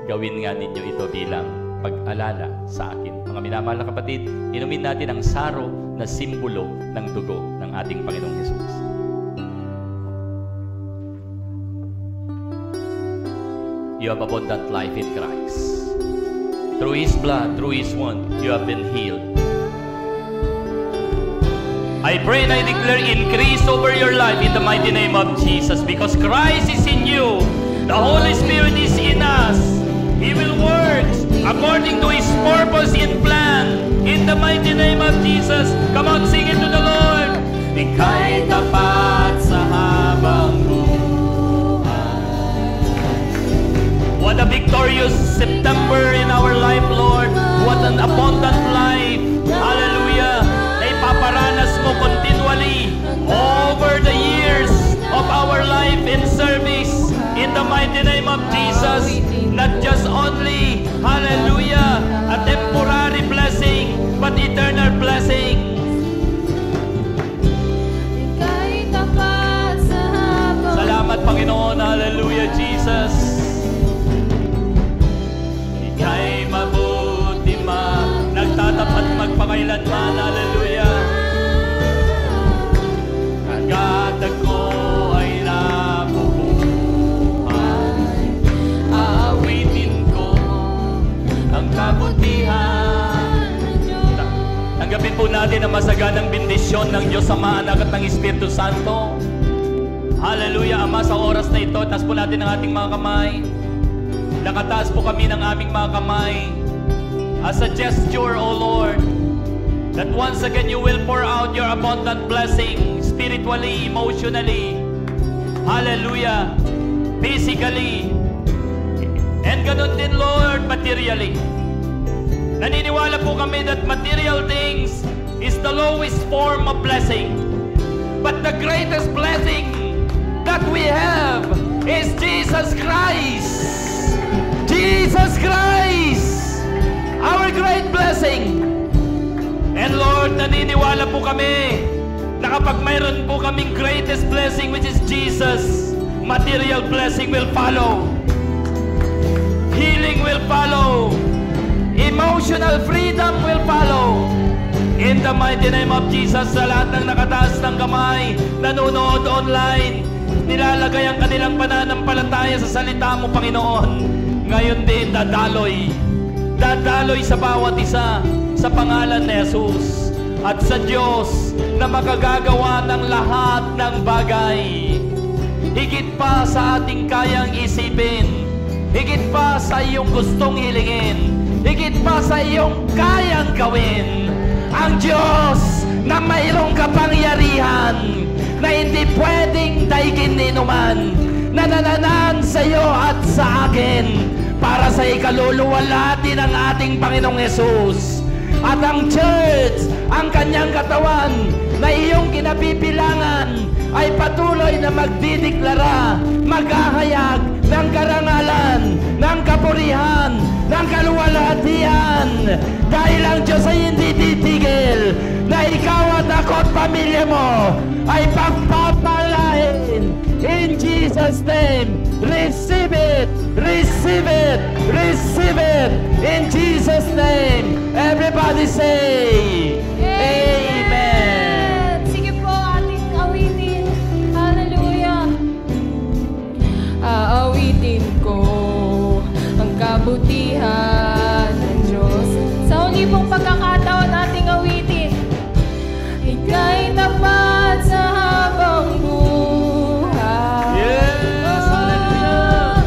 gawin nga ninyo ito bilang pag-alala sa akin. Mga minamahal na kapatid, inumin natin ang saro na simbolo ng dugo ng ating Panginoong Jesus. You have abundant life in Christ. Through His blood, through His wound, you have been healed. I pray and I declare increase over your life in the mighty name of Jesus, because Christ is in you. The Holy Spirit is in us. He will work according to His purpose and plan. In the mighty name of Jesus, come on, sing it to the Lord. Ika'y tapat sa habang buhay. What a victorious September in our life, Lord. What an abundant life. Hallelujah. Na ipaparanas mo continually over the years of our life in service. In the mighty name of Jesus. Not just only, hallelujah, a temporary blessing, but eternal blessing. Ika'y tapat sa habang Salamat, Panginoon. Hallelujah, Jesus. Ika'y mabuti nagtatapat magpakailanman. Hallelujah. Agad ako ay nabubuhay. Aawitin ko ang kabutihan. Tanggapin po natin ang masaganang bendisyon ng Diyos Ama, Anak at ng Espiritu Santo. Hallelujah, Ama, sa oras na ito, taas po natin ang ating mga kamay. Nakataas po kami ng aming mga kamay as a gesture, O Lord, that once again you will pour out your abundant blessing spiritually, emotionally, hallelujah, physically, and ganun din, Lord, materially. Naniniwala po kami that material things is the lowest form of blessing, but the greatest blessing that we have is Jesus Christ. Jesus Christ, our great blessing. And Lord, naniniwala po kami na kapag mayroon po kaming greatest blessing, which is Jesus, material blessing will follow. Healing will follow. Emotional freedom will follow. In the mighty name of Jesus, sa lahat ng nakataas ng kamay, nanonood online, nilalagay ang kanilang pananampalataya sa salita mo, Panginoon. Ngayon din, dadaloy sa bawat isa sa pangalan ni Jesus at sa Diyos na makagagawa ng lahat ng bagay. Higit pa sa ating kayang isipin, higit pa sa iyong gustong hilingin, higit pa sa iyong kayang gawin. Ang Diyos na mayroong kapangyarihan na hindi pwedeng daigin ni numan, nanananan sa iyo at sa akin para sa ikaluluwalhati ng ating Panginoong Yesus. At ang church, ang kanyang katawan na iyong kinabibilangan ay patuloy na magdideklara, maghahayag ng karangalan, ng kapurihan, ng kaluwalhatian. Dahil ang Diyos ay hindi titigil na ikaw at ako at pamilya mo ay pagpapalain. In Jesus' name, receive it, receive it, receive it. In Jesus' name, everybody say, Amen. Sige po, ating awitin. Hallelujah. Aawitin ko ang kabutihan ng Diyos. Sa huli pong pagkakataon, ating awitin. Ika'y tapat sa habang buhay. Yes, hallelujah.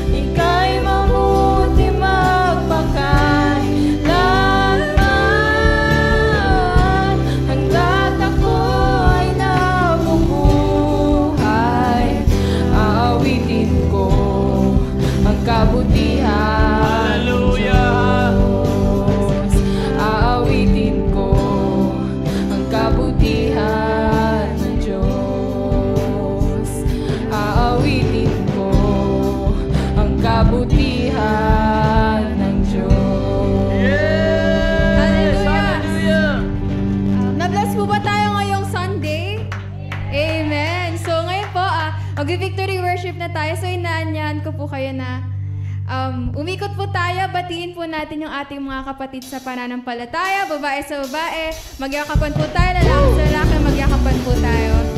Ika'y mabuti magpakailanman. Hanggat ako ay nabubuhay, aawitin ko ang kabutihan ng Hallelujah. Diyos. Aawitin ko ang kabutihan ng Diyos. Aawitin ko ang kabutihan ng Diyos. Yes, hallelujah. Na-bless po ba tayo ngayong Sunday? Amen. So ngayon po, mag-victory worship na tayo. So inaanyahan ko po kayo na umikot po tayo, batiin po natin yung ating mga kapatid sa pananampalataya, babae sa babae, magyakapan po tayo, lalaki sa lalaki, magyakapan po tayo.